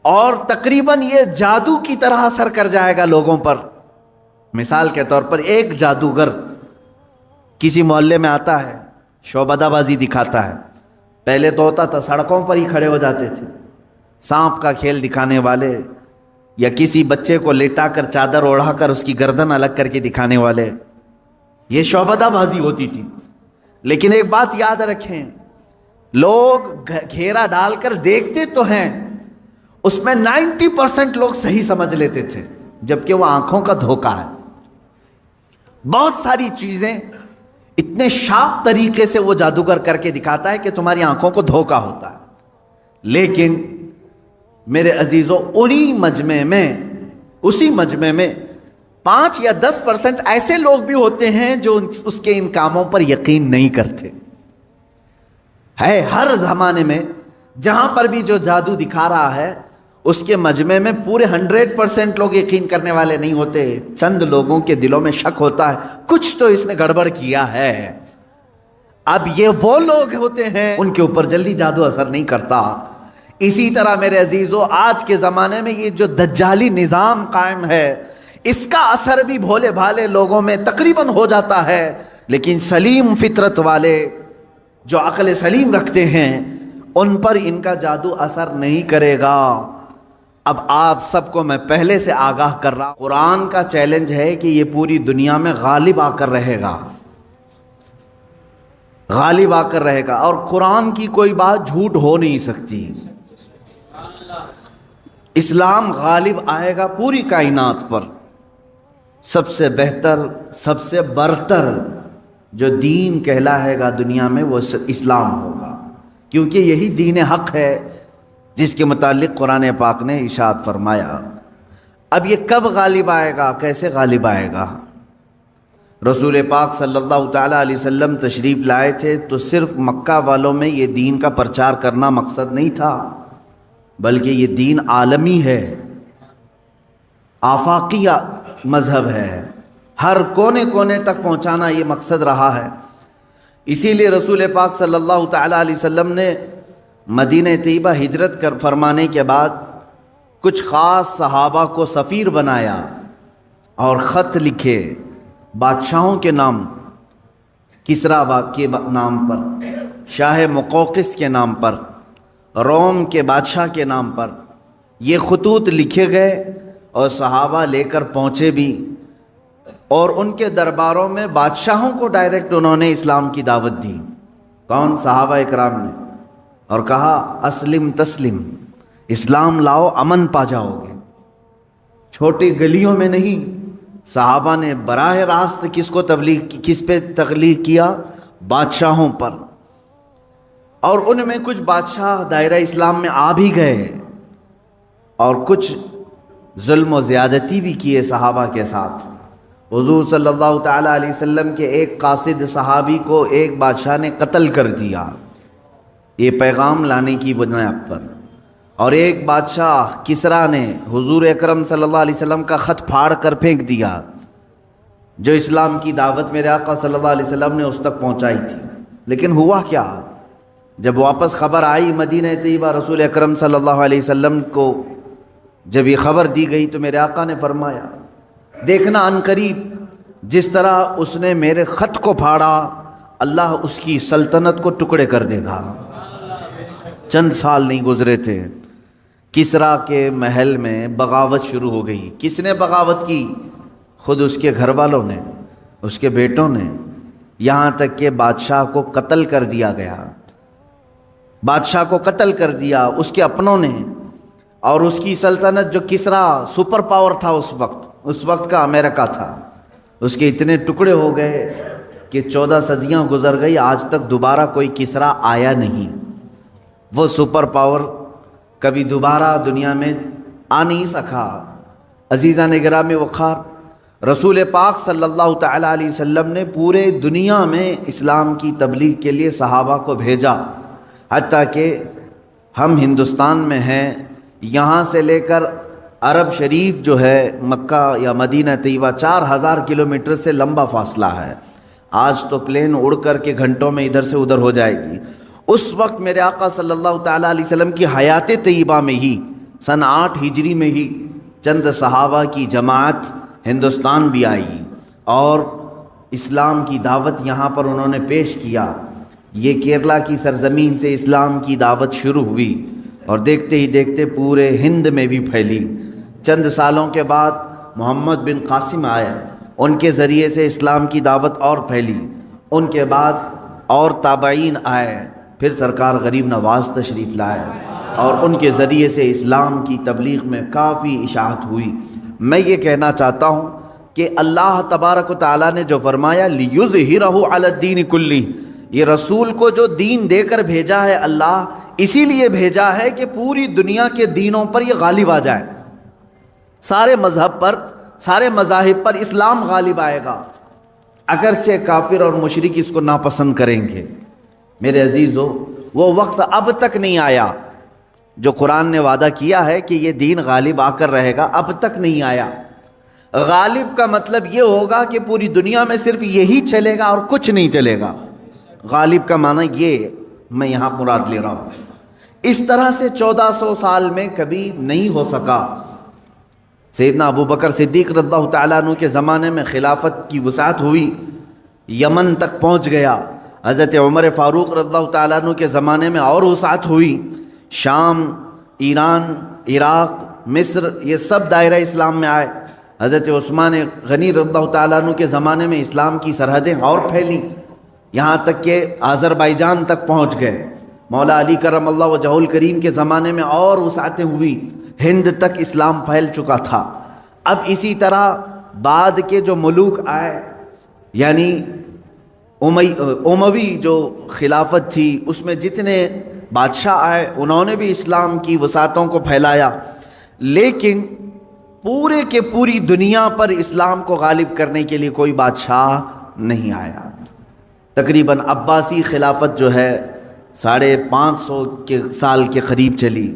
اور تقریباً یہ جادو کی طرح اثر کر جائے گا لوگوں پر۔ مثال کے طور پر ایک جادوگر کسی محلے میں آتا ہے، شعبدہ بازی دکھاتا ہے۔ پہلے تو ہوتا تھا سڑکوں پر ہی کھڑے ہو جاتے تھے، سانپ کا کھیل دکھانے والے، یا کسی بچے کو لیٹا کر چادر اوڑھا کر اس کی گردن الگ کر کے دکھانے والے، یہ شعبدہ بازی ہوتی تھی۔ لیکن ایک بات یاد رکھیں، لوگ گھیرا ڈال کر دیکھتے تو ہیں، اس میں 90% لوگ صحیح سمجھ لیتے تھے، جبکہ وہ آنکھوں کا دھوکہ ہے۔ بہت ساری چیزیں اتنے شارپ طریقے سے وہ جادوگر کر کے دکھاتا ہے کہ تمہاری آنکھوں کو دھوکہ ہوتا ہے۔ لیکن میرے عزیزوں، اسی مجمع میں 5 یا 10% ایسے لوگ بھی ہوتے ہیں جو اس کے ان کاموں پر یقین نہیں کرتے۔ ہے ہر زمانے میں جہاں پر بھی جو جادو دکھا رہا ہے، اس کے مجمع میں پورے 100% لوگ یقین کرنے والے نہیں ہوتے۔ چند لوگوں کے دلوں میں شک ہوتا ہے، کچھ تو اس نے گڑبڑ کیا ہے۔ اب یہ وہ لوگ ہوتے ہیں ان کے اوپر جلدی جادو اثر نہیں کرتا۔ اسی طرح میرے عزیزو، آج کے زمانے میں یہ جو دجالی نظام قائم ہے، اس کا اثر بھی بھولے بھالے لوگوں میں تقریباً ہو جاتا ہے، لیکن سلیم فطرت والے جو عقل سلیم رکھتے ہیں ان پر ان کا جادو اثر نہیں کرے گا۔ اب آپ سب کو میں پہلے سے آگاہ کر رہا ہوں، قرآن کا چیلنج ہے کہ یہ پوری دنیا میں غالب آ کر رہے گا، غالب آ کر رہے گا، اور قرآن کی کوئی بات جھوٹ ہو نہیں سکتی۔ اسلام غالب آئے گا پوری کائنات پر۔ سب سے بہتر، سب سے برتر جو دین کہلائے گا دنیا میں وہ اسلام ہوگا، کیونکہ یہی دین حق ہے جس کے متعلق قرآن پاک نے ارشاد فرمایا۔ اب یہ کب غالب آئے گا، کیسے غالب آئے گا؟ رسول پاک صلی اللہ تعالیٰ علیہ وسلم تشریف لائے تھے تو صرف مکہ والوں میں یہ دین کا پرچار کرنا مقصد نہیں تھا، بلکہ یہ دین عالمی ہے، آفاقی مذہب ہے، ہر کونے کونے تک پہنچانا یہ مقصد رہا ہے۔ اسی لیے رسول پاک صلی اللہ تعالیٰ علیہ وسلم نے مدینہ طیبہ ہجرت فرمانے کے بعد کچھ خاص صحابہ کو سفیر بنایا اور خط لکھے بادشاہوں کے نام، کسریٰ کے نام پر، شاہ مقوقس کے نام پر، روم کے بادشاہ کے نام پر یہ خطوط لکھے گئے، اور صحابہ لے کر پہنچے بھی، اور ان کے درباروں میں بادشاہوں کو ڈائریکٹ انہوں نے اسلام کی دعوت دی۔ کون؟ صحابہ اکرام نے، اور کہا اسلم تسلم، اسلام لاؤ امن پا جاؤ گے۔ چھوٹی گلیوں میں نہیں، صحابہ نے براہ راست کس پہ تبلیغ کیا؟ بادشاہوں پر۔ اور ان میں کچھ بادشاہ دائرہ اسلام میں آ بھی گئے، اور کچھ ظلم و زیادتی بھی کیے صحابہ کے ساتھ۔ حضور صلی اللہ تعالیٰ علیہ وسلم کے ایک قاصد صحابی کو ایک بادشاہ نے قتل کر دیا، یہ پیغام لانے کی بنیاد پر، اور ایک بادشاہ کسریٰ نے حضور اکرم صلی اللہ علیہ وسلم کا خط پھاڑ کر پھینک دیا، جو اسلام کی دعوت میرے آقا صلی اللہ علیہ وسلم نے اس تک پہنچائی تھی۔ لیکن ہوا کیا؟ جب واپس خبر آئی مدینہ طیبہ، رسول اکرم صلی اللہ علیہ وسلم کو جب یہ خبر دی گئی تو میرے آقا نے فرمایا، دیکھنا عنقریب جس طرح اس نے میرے خط کو پھاڑا، اللہ اس کی سلطنت کو ٹکڑے کر دے گا۔ چند سال نہیں گزرے تھے، کسریٰ کے محل میں بغاوت شروع ہو گئی۔ کس نے بغاوت کی؟ خود اس کے گھر والوں نے، اس کے بیٹوں نے، یہاں تک کہ بادشاہ کو قتل کر دیا گیا، بادشاہ کو قتل کر دیا اس کے اپنوں نے۔ اور اس کی سلطنت، جو کسریٰ سپر پاور تھا اس وقت کا امریکہ تھا، اس کے اتنے ٹکڑے ہو گئے کہ 14 صدیاں گزر گئی، آج تک دوبارہ کوئی کسریٰ آیا نہیں۔ وہ سپر پاور کبھی دوبارہ دنیا میں آ نہیں سکا۔ عزیزان گرامی وقار، رسول پاک صلی اللہ تعالیٰ علیہ وسلم نے پورے دنیا میں اسلام کی تبلیغ کے لیے صحابہ کو بھیجا، حتیٰ کہ ہم ہندوستان میں ہیں، یہاں سے لے کر عرب شریف جو ہے مکہ یا مدینہ طیبہ 4000 کلومیٹر سے لمبا فاصلہ ہے۔ آج تو پلین اڑ کر کے گھنٹوں میں ادھر سے ادھر ہو جائے گی۔ اس وقت میرے آقا صلی اللہ تعالیٰ علیہ وسلم کی حیات طیبہ میں ہی سن 8 ہجری میں ہی چند صحابہ کی جماعت ہندوستان بھی آئی اور اسلام کی دعوت یہاں پر انہوں نے پیش کیا۔ یہ کیرلا کی سرزمین سے اسلام کی دعوت شروع ہوئی اور دیکھتے ہی دیکھتے پورے ہند میں بھی پھیلی۔ چند سالوں کے بعد محمد بن قاسم آئے، ان کے ذریعے سے اسلام کی دعوت اور پھیلی۔ ان کے بعد اور تابعین آئے، پھر سرکار غریب نواز تشریف لائے اور ان کے ذریعے سے اسلام کی تبلیغ میں کافی اشاعت ہوئی۔ میں یہ کہنا چاہتا ہوں کہ اللہ تبارک و تعالیٰ نے جو فرمایا لِيُظْهِرَهُ عَلَى الدِّينِ كُلِّهِ، یہ رسول کو جو دین دے کر بھیجا ہے اللہ اسی لیے بھیجا ہے کہ پوری دنیا کے دینوں پر یہ غالب آ جائے، سارے مذہب پر، سارے مذاہب پر اسلام غالب آئے گا، اگرچہ کافر اور مشرک اس کو ناپسند کریں گے۔ میرے عزیزو، وہ وقت اب تک نہیں آیا جو قرآن نے وعدہ کیا ہے کہ یہ دین غالب آ کر رہے گا، اب تک نہیں آیا۔ غالب کا مطلب یہ ہوگا کہ پوری دنیا میں صرف یہی چلے گا اور کچھ نہیں چلے گا۔ غالب کا معنی یہ میں یہاں مراد لے رہا ہوں۔ اس طرح سے 1400 سال میں کبھی نہیں ہو سکا۔ سیدنا ابو بکر صدیق رضی اللہ تعالیٰ عنہ کے زمانے میں خلافت کی وسعت ہوئی، یمن تک پہنچ گیا۔ حضرت عمر فاروق رضی اللہ تعالیٰ عنہ کے زمانے میں اور وسعت ہوئی، شام، ایران، عراق، مصر، یہ سب دائرہ اسلام میں آئے۔ حضرت عثمان غنی رضی اللہ تعالیٰ عنہ کے زمانے میں اسلام کی سرحدیں اور پھیلیں، یہاں تک کہ آذربائیجان تک پہنچ گئے۔ مولا علی کرم اللہ وجہہ الکریم کے زمانے میں اور وسعتیں ہوئی، ہند تک اسلام پھیل چکا تھا۔ اب اسی طرح بعد کے جو ملوک آئے، یعنی اموی جو خلافت تھی، اس میں جتنے بادشاہ آئے انہوں نے بھی اسلام کی وسعتوں کو پھیلایا، لیکن پورے کے پوری دنیا پر اسلام کو غالب کرنے کے لیے کوئی بادشاہ نہیں آیا۔ تقریباً عباسی خلافت جو ہے 550 سال کے قریب چلی۔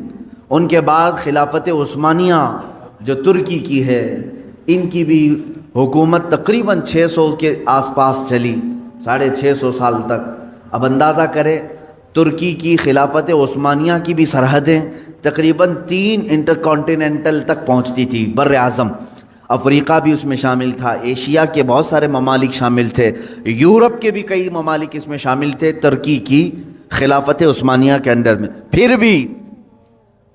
ان کے بعد خلافت عثمانیہ جو ترکی کی ہے، ان کی بھی حکومت تقریباً 600 کے آس پاس چلی، 650 سال تک۔ اب اندازہ کریں ترکی کی خلافت عثمانیہ کی بھی سرحدیں تقریباً 3 انٹرکانٹیننٹل تک پہنچتی تھی، بر اعظم۔ افریقہ بھی اس میں شامل تھا، ایشیا کے بہت سارے ممالک شامل تھے، یورپ کے بھی کئی ممالک اس میں شامل تھے ترکی کی خلافت عثمانیہ کے انڈر میں۔ پھر بھی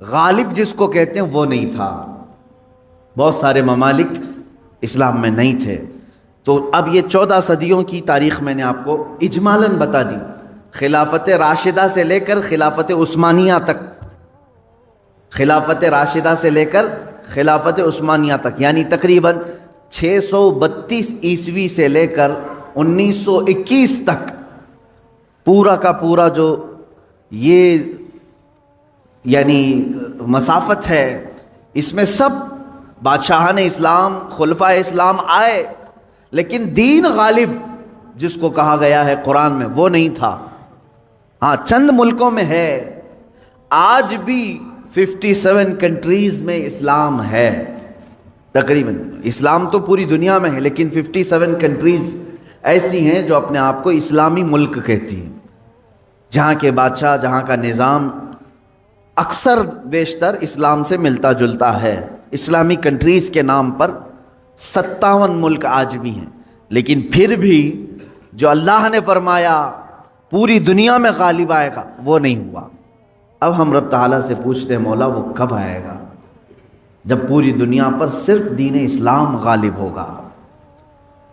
غالب جس کو کہتے ہیں وہ نہیں تھا، بہت سارے ممالک اسلام میں نہیں تھے۔ تو اب یہ 14 صدیوں کی تاریخ میں نے آپ کو اجمالاً بتا دی، خلافت راشدہ سے لے کر خلافت عثمانیہ تک، خلافت راشدہ سے لے کر خلافت عثمانیہ تک، یعنی تقریباً 632 عیسوی سے لے کر 1921 تک پورا کا پورا جو یہ یعنی مسافت ہے، اس میں سب بادشاہان اسلام، خلفائے اسلام آئے، لیکن دین غالب جس کو کہا گیا ہے قرآن میں وہ نہیں تھا۔ ہاں چند ملکوں میں ہے، آج بھی 57 کنٹریز میں اسلام ہے تقریباً۔ اسلام تو پوری دنیا میں ہے، لیکن 57 کنٹریز ایسی ہیں جو اپنے آپ کو اسلامی ملک کہتی ہیں، جہاں کے بادشاہ، جہاں کا نظام اکثر بیشتر اسلام سے ملتا جلتا ہے۔ اسلامی کنٹریز کے نام پر 57 ملک آج بھی ہیں، لیکن پھر بھی جو اللہ نے فرمایا پوری دنیا میں غالب آئے گا وہ نہیں ہوا۔ اب ہم رب تعالیٰ سے پوچھتے ہیں مولا وہ کب آئے گا جب پوری دنیا پر صرف دین اسلام غالب ہوگا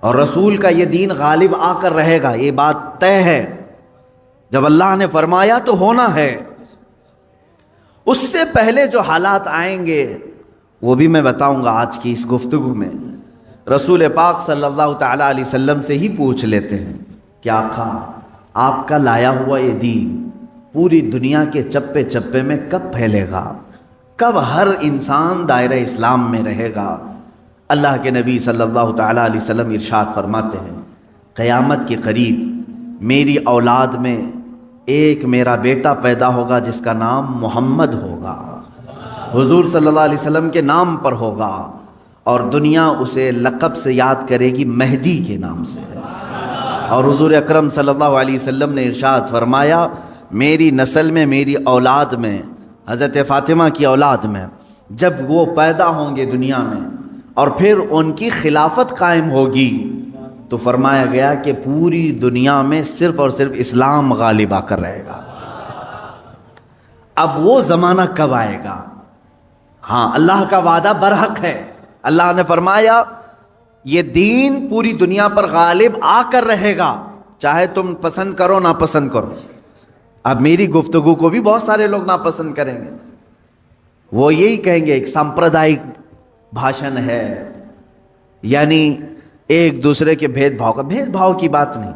اور رسول کا یہ دین غالب آ کر رہے گا، یہ بات طے ہے۔ جب اللہ نے فرمایا تو ہونا ہے۔ اس سے پہلے جو حالات آئیں گے وہ بھی میں بتاؤں گا آج کی اس گفتگو میں۔ رسول پاک صلی اللہ تعالیٰ علیہ وسلم سے ہی پوچھ لیتے ہیں کہ آقا آپ کا لایا ہوا یہ دین پوری دنیا کے چپے چپے میں کب پھیلے گا، کب ہر انسان دائرہ اسلام میں رہے گا؟ اللہ کے نبی صلی اللہ تعالیٰ علیہ وسلم ارشاد فرماتے ہیں قیامت کے قریب میری اولاد میں ایک میرا بیٹا پیدا ہوگا جس کا نام محمد ہوگا، حضور صلی اللہ علیہ وسلم کے نام پر ہوگا، اور دنیا اسے لقب سے یاد کرے گی مہدی کے نام سے۔ اور حضور اکرم صلی اللہ علیہ وسلم نے ارشاد فرمایا میری نسل میں، میری اولاد میں، حضرت فاطمہ کی اولاد میں جب وہ پیدا ہوں گے دنیا میں اور پھر ان کی خلافت قائم ہوگی تو فرمایا گیا کہ پوری دنیا میں صرف اور صرف اسلام غالب آ کر رہے گا۔ اب وہ زمانہ کب آئے گا؟ ہاں، اللہ کا وعدہ برحق ہے۔ اللہ نے فرمایا یہ دین پوری دنیا پر غالب آ کر رہے گا، چاہے تم پسند کرو نہ پسند کرو۔ اب میری گفتگو کو بھی بہت سارے لوگ ناپسند کریں گے، وہ یہی کہیں گے ایک سامپردائک بھاشن ہے، یعنی ایک دوسرے کے بھید بھاؤ کی بات نہیں۔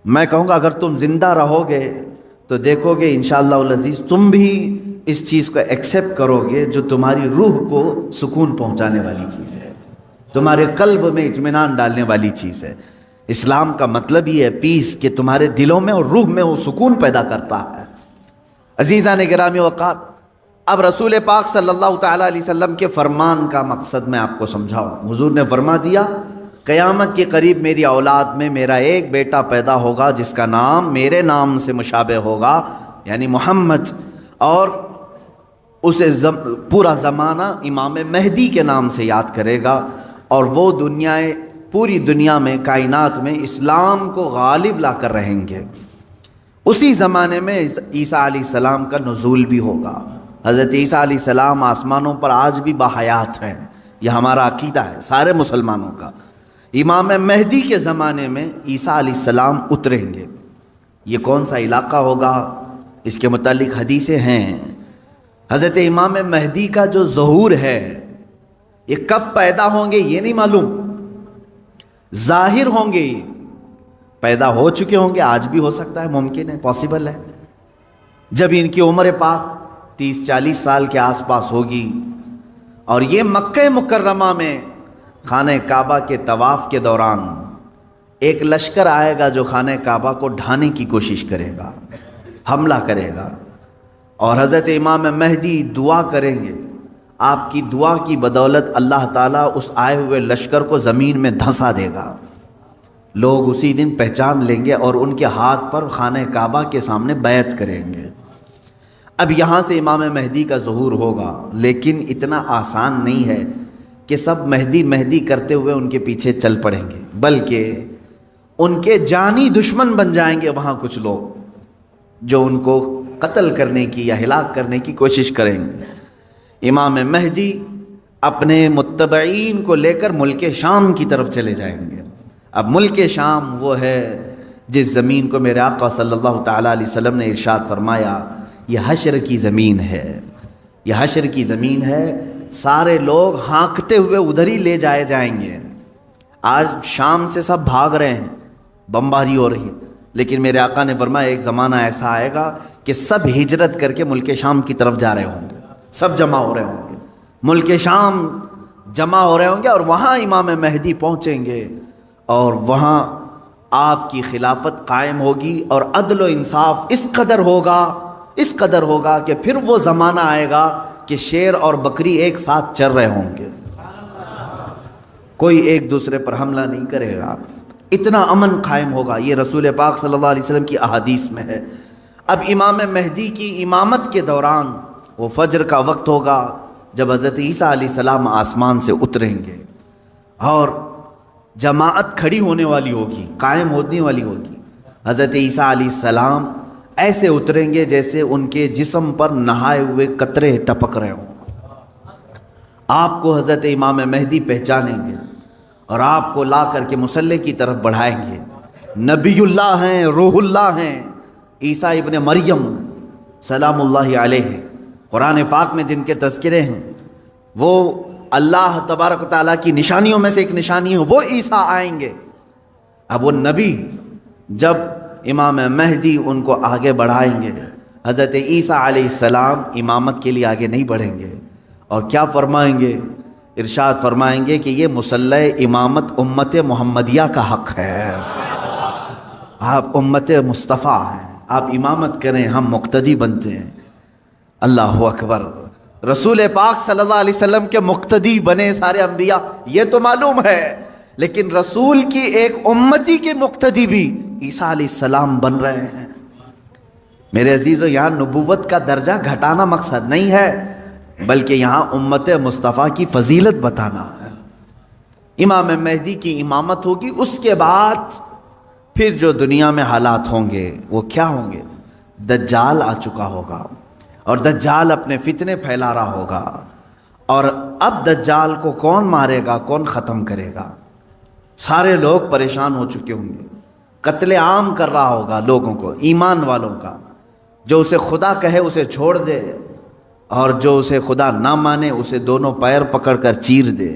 میں کہوں گا اگر تم زندہ رہو گے تو دیکھو گے انشاءاللہ العزیز تم بھی اس چیز کو ایکسیپٹ کرو گے جو تمہاری روح کو سکون پہنچانے والی چیز ہے، تمہارے قلب میں اطمینان ڈالنے والی چیز ہے۔ اسلام کا مطلب یہ ہے پیس، کہ تمہارے دلوں میں اور روح میں وہ سکون پیدا کرتا ہے۔ عزیزان گرامی وقار، اب رسول پاک صلی اللہ تعالیٰ علیہ وسلم کے فرمان کا مقصد میں آپ کو سمجھاؤں۔ حضور نے فرما دیا قیامت کے قریب میری اولاد میں میرا ایک بیٹا پیدا ہوگا جس کا نام میرے نام سے مشابہ ہوگا، یعنی محمد، اور اسے پورا زمانہ امام مہدی کے نام سے یاد کرے گا، اور وہ پوری دنیا میں کائنات میں اسلام کو غالب لا کر رہیں گے۔ اسی زمانے میں عیسیٰ علیہ السلام کا نزول بھی ہوگا۔ حضرت عیسیٰ علیہ السلام آسمانوں پر آج بھی باحیات ہیں، یہ ہمارا عقیدہ ہے سارے مسلمانوں کا۔ امام مہدی کے زمانے میں عیسیٰ علیہ السلام اتریں گے۔ یہ کون سا علاقہ ہوگا اس کے متعلق حدیثیں ہیں۔ حضرت امام مہدی کا جو ظہور ہے یہ کب پیدا ہوں گے یہ نہیں معلوم، ظاہر ہوں گے، یہ پیدا ہو چکے ہوں گے، آج بھی ہو سکتا ہے، ممکن ہے، پاسبل ہے۔ جب ان کی عمر پاک 30-40 سال کے آس پاس ہوگی اور یہ مکہ مکرمہ میں خانہ کعبہ کے طواف کے دوران ایک لشکر آئے گا جو خانہ کعبہ کو ڈھانے کی کوشش کرے گا، حملہ کرے گا، اور حضرت امام مہدی دعا کریں گے۔ آپ کی دعا کی بدولت اللہ تعالیٰ اس آئے ہوئے لشکر کو زمین میں دھنسا دے گا۔ لوگ اسی دن پہچان لیں گے اور ان کے ہاتھ پر خانہ کعبہ کے سامنے بیعت کریں گے۔ اب یہاں سے امام مہدی کا ظہور ہوگا، لیکن اتنا آسان نہیں ہے کہ سب مہدی مہدی کرتے ہوئے ان کے پیچھے چل پڑیں گے، بلکہ ان کے جانی دشمن بن جائیں گے وہاں کچھ لوگ جو ان کو قتل کرنے کی یا ہلاک کرنے کی کوشش کریں گے۔ امام مہدی اپنے متبعین کو لے کر ملک شام کی طرف چلے جائیں گے۔ اب ملک شام وہ ہے جس زمین کو میرے آقا صلی اللہ تعالیٰ علیہ وسلم نے ارشاد فرمایا یہ حشر کی زمین ہے، یہ حشر کی زمین ہے، سارے لوگ ہانکتے ہوئے ادھر ہی لے جائے جائیں گے۔ آج شام سے سب بھاگ رہے ہیں، بمباری ہو رہی ہے، لیکن میرے آقا نے فرمایا ایک زمانہ ایسا آئے گا کہ سب ہجرت کر کے ملک شام کی طرف جا رہے ہوں گے، سب جمع ہو رہے ہوں گے، ملک شام جمع ہو رہے ہوں گے، اور وہاں امام مہدی پہنچیں گے، اور وہاں آپ کی خلافت قائم ہوگی، اور عدل و انصاف اس قدر ہوگا کہ پھر وہ زمانہ آئے گا کہ شیر اور بکری ایک ساتھ چر رہے ہوں گے، کوئی ایک دوسرے پر حملہ نہیں کرے گا، اتنا امن قائم ہوگا۔ یہ رسول پاک صلی اللہ علیہ وسلم کی احادیث میں ہے۔ اب امام مہدی کی امامت کے دوران وہ فجر کا وقت ہوگا جب حضرت عیسیٰ علیہ السلام آسمان سے اتریں گے، اور جماعت کھڑی ہونے والی ہوگی، قائم ہونے والی ہوگی۔ حضرت عیسیٰ علیہ السلام ایسے اتریں گے جیسے ان کے جسم پر نہائے ہوئے قطرے ٹپک رہے ہوں۔ آپ کو حضرت امام مہدی پہچانیں گے اور آپ کو لا کر کے مصلی کی طرف بڑھائیں گے۔ نبی اللہ ہیں، روح اللہ ہیں، عیسیٰ ابن مریم سلام اللہ علیہ، قرآن پاک میں جن کے تذکرے ہیں، وہ اللہ تبارک و تعالیٰ کی نشانیوں میں سے ایک نشانی ہے، وہ عیسیٰ آئیں گے۔ اب وہ نبی جب امام مہدی ان کو آگے بڑھائیں گے، حضرت عیسیٰ علیہ السلام امامت کے لیے آگے نہیں بڑھیں گے، اور کیا فرمائیں گے؟ ارشاد فرمائیں گے کہ یہ مصلی امامت امت محمدیہ کا حق ہے، آپ امت مصطفیٰ ہیں، آپ امامت کریں، ہم مقتدی بنتے ہیں۔ اللہ اکبر، رسول پاک صلی اللہ علیہ وسلم کے مقتدی بنے سارے انبیاء، یہ تو معلوم ہے، لیکن رسول کی ایک امتی کے مقتدی بھی عیسیٰ علیہ السلام بن رہے ہیں۔ میرے عزیزو، یہاں نبوت کا درجہ گھٹانا مقصد نہیں ہے، بلکہ یہاں امت مصطفیٰ کی فضیلت بتانا ہے۔ امام مہدی کی امامت ہوگی، اس کے بعد پھر جو دنیا میں حالات ہوں گے وہ کیا ہوں گے؟ دجال آ چکا ہوگا اور دجال اپنے فتنے پھیلا رہا ہوگا، اور اب دجال کو کون مارے گا، کون ختم کرے گا؟ سارے لوگ پریشان ہو چکے ہوں گے، قتل عام کر رہا ہوگا لوگوں کو، ایمان والوں کا۔ جو اسے خدا کہے اسے چھوڑ دے، اور جو اسے خدا نہ مانے اسے دونوں پیر پکڑ کر چیر دے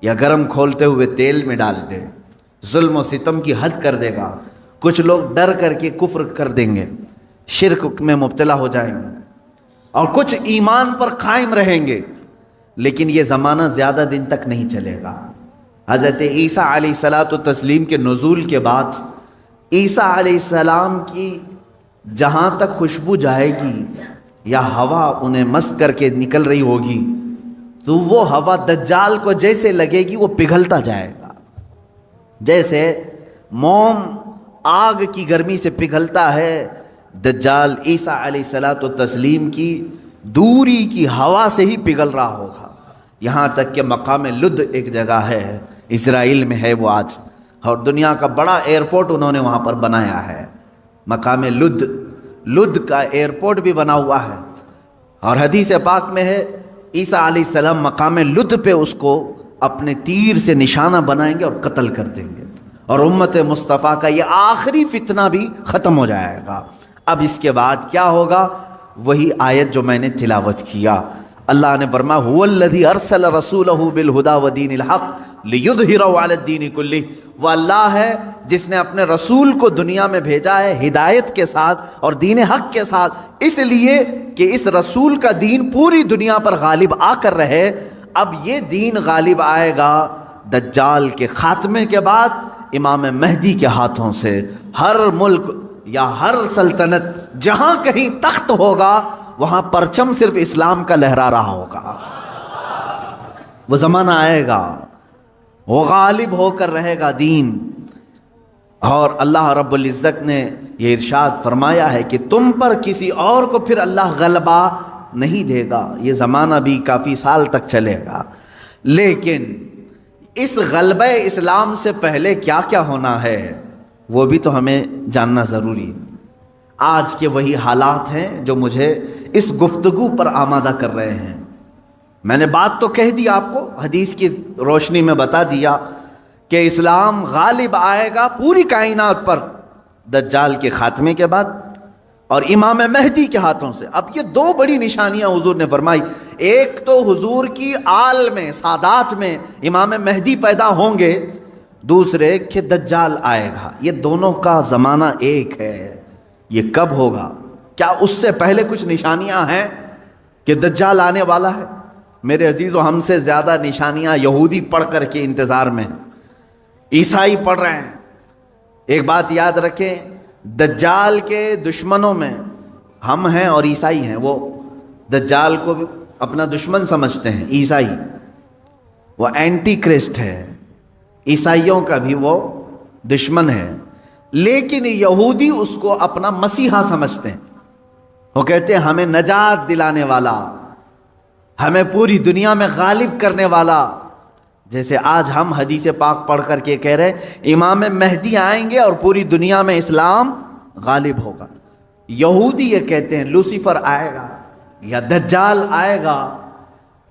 یا گرم کھولتے ہوئے تیل میں ڈال دے، ظلم و ستم کی حد کر دے گا۔ کچھ لوگ ڈر کر کے کفر کر دیں گے، شرک میں مبتلا ہو جائیں گے، اور کچھ ایمان پر قائم رہیں گے، لیکن یہ زمانہ زیادہ دن تک نہیں چلے گا۔ حضرت عیسیٰ علیہ الصلاۃ والتسلیم کے نزول کے بعد عیسیٰ علیہ السلام کی جہاں تک خوشبو جائے گی یا ہوا انہیں مس کر کے نکل رہی ہوگی، تو وہ ہوا دجال کو جیسے لگے گی وہ پگھلتا جائے گا، جیسے موم آگ کی گرمی سے پگھلتا ہے۔ دجال عیسیٰ علیہ الصلاۃ والتسلیم کی دوری کی ہوا سے ہی پگھل رہا ہوگا، یہاں تک کہ مقام لد ایک جگہ ہے، اسرائیل میں ہے وہ آج، اور دنیا کا بڑا ایئرپورٹ انہوں نے وہاں پر بنایا ہے، مقام لد۔ لد کا ایئرپورٹ بھی بنا ہوا ہے، اور حدیث پاک میں ہے عیسیٰ علیہ السلام مقام لد پہ اس کو اپنے تیر سے نشانہ بنائیں گے اور قتل کر دیں گے، اور امت مصطفیٰ کا یہ آخری فتنہ بھی ختم ہو جائے گا۔ اب اس کے بعد کیا ہوگا؟ وہی آیت جو میں نے تلاوت کیا، اللہ نے فرمایا هو الذی ارسل رسولہ بالہدی ودین الحق لیظہرہ علی الدین کلہ، وہ اللہ ہے جس نے اپنے رسول کو دنیا میں بھیجا ہے ہدایت کے ساتھ اور دین حق کے ساتھ، اس لیے کہ اس رسول کا دین پوری دنیا پر غالب آ کر رہے۔ اب یہ دین غالب آئے گا دجال کے خاتمے کے بعد، امام مہدی کے ہاتھوں سے۔ ہر ملک یا ہر سلطنت جہاں کہیں تخت ہوگا وہاں پرچم صرف اسلام کا لہرا رہا ہوگا۔ وہ زمانہ آئے گا، وہ غالب ہو کر رہے گا دین، اور اللہ رب العزت نے یہ ارشاد فرمایا ہے کہ تم پر کسی اور کو پھر اللہ غلبہ نہیں دے گا۔ یہ زمانہ بھی کافی سال تک چلے گا، لیکن اس غلبہ اسلام سے پہلے کیا کیا ہونا ہے وہ بھی تو ہمیں جاننا ضروری ہے۔ آج کے وہی حالات ہیں جو مجھے اس گفتگو پر آمادہ کر رہے ہیں۔ میں نے بات تو کہہ دی، آپ کو حدیث کی روشنی میں بتا دیا کہ اسلام غالب آئے گا پوری کائنات پر دجال کے خاتمے کے بعد اور امام مہدی کے ہاتھوں سے۔ اب یہ دو بڑی نشانیاں حضور نے فرمائی، ایک تو حضور کی آل میں سادات میں امام مہدی پیدا ہوں گے، دوسرے کہ دجال آئے گا۔ یہ دونوں کا زمانہ ایک ہے۔ یہ کب ہوگا؟ کیا اس سے پہلے کچھ نشانیاں ہیں کہ دجال آنے والا ہے؟ میرے عزیزو، ہم سے زیادہ نشانیاں یہودی پڑھ کر کے انتظار میں ہیں، عیسائی پڑھ رہے ہیں۔ ایک بات یاد رکھیں، دجال کے دشمنوں میں ہم ہیں اور عیسائی ہیں۔ وہ دجال کو اپنا دشمن سمجھتے ہیں عیسائی، وہ اینٹی کرسٹ ہے، عیسائیوں کا بھی وہ دشمن ہے، لیکن یہودی اس کو اپنا مسیحا سمجھتے ہیں۔ وہ کہتے ہیں ہمیں نجات دلانے والا، ہمیں پوری دنیا میں غالب کرنے والا۔ جیسے آج ہم حدیث پاک پڑھ کر کے کہہ رہے ہیں امام مہدی آئیں گے اور پوری دنیا میں اسلام غالب ہوگا، یہودی یہ کہتے ہیں لوسیفر آئے گا یا دجال آئے گا،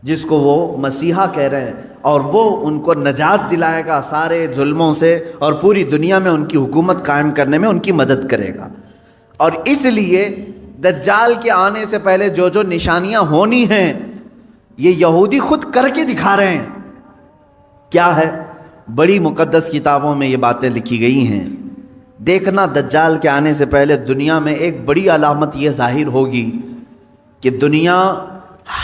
جس کو وہ مسیحا کہہ رہے ہیں، اور وہ ان کو نجات دلائے گا سارے ظلموں سے اور پوری دنیا میں ان کی حکومت قائم کرنے میں ان کی مدد کرے گا۔ اور اس لیے دجال کے آنے سے پہلے جو جو نشانیاں ہونی ہیں یہ یہودی خود کر کے دکھا رہے ہیں۔ کیا ہے؟ بڑی مقدس کتابوں میں یہ باتیں لکھی گئی ہیں۔ دیکھنا دجال کے آنے سے پہلے دنیا میں ایک بڑی علامت یہ ظاہر ہوگی کہ دنیا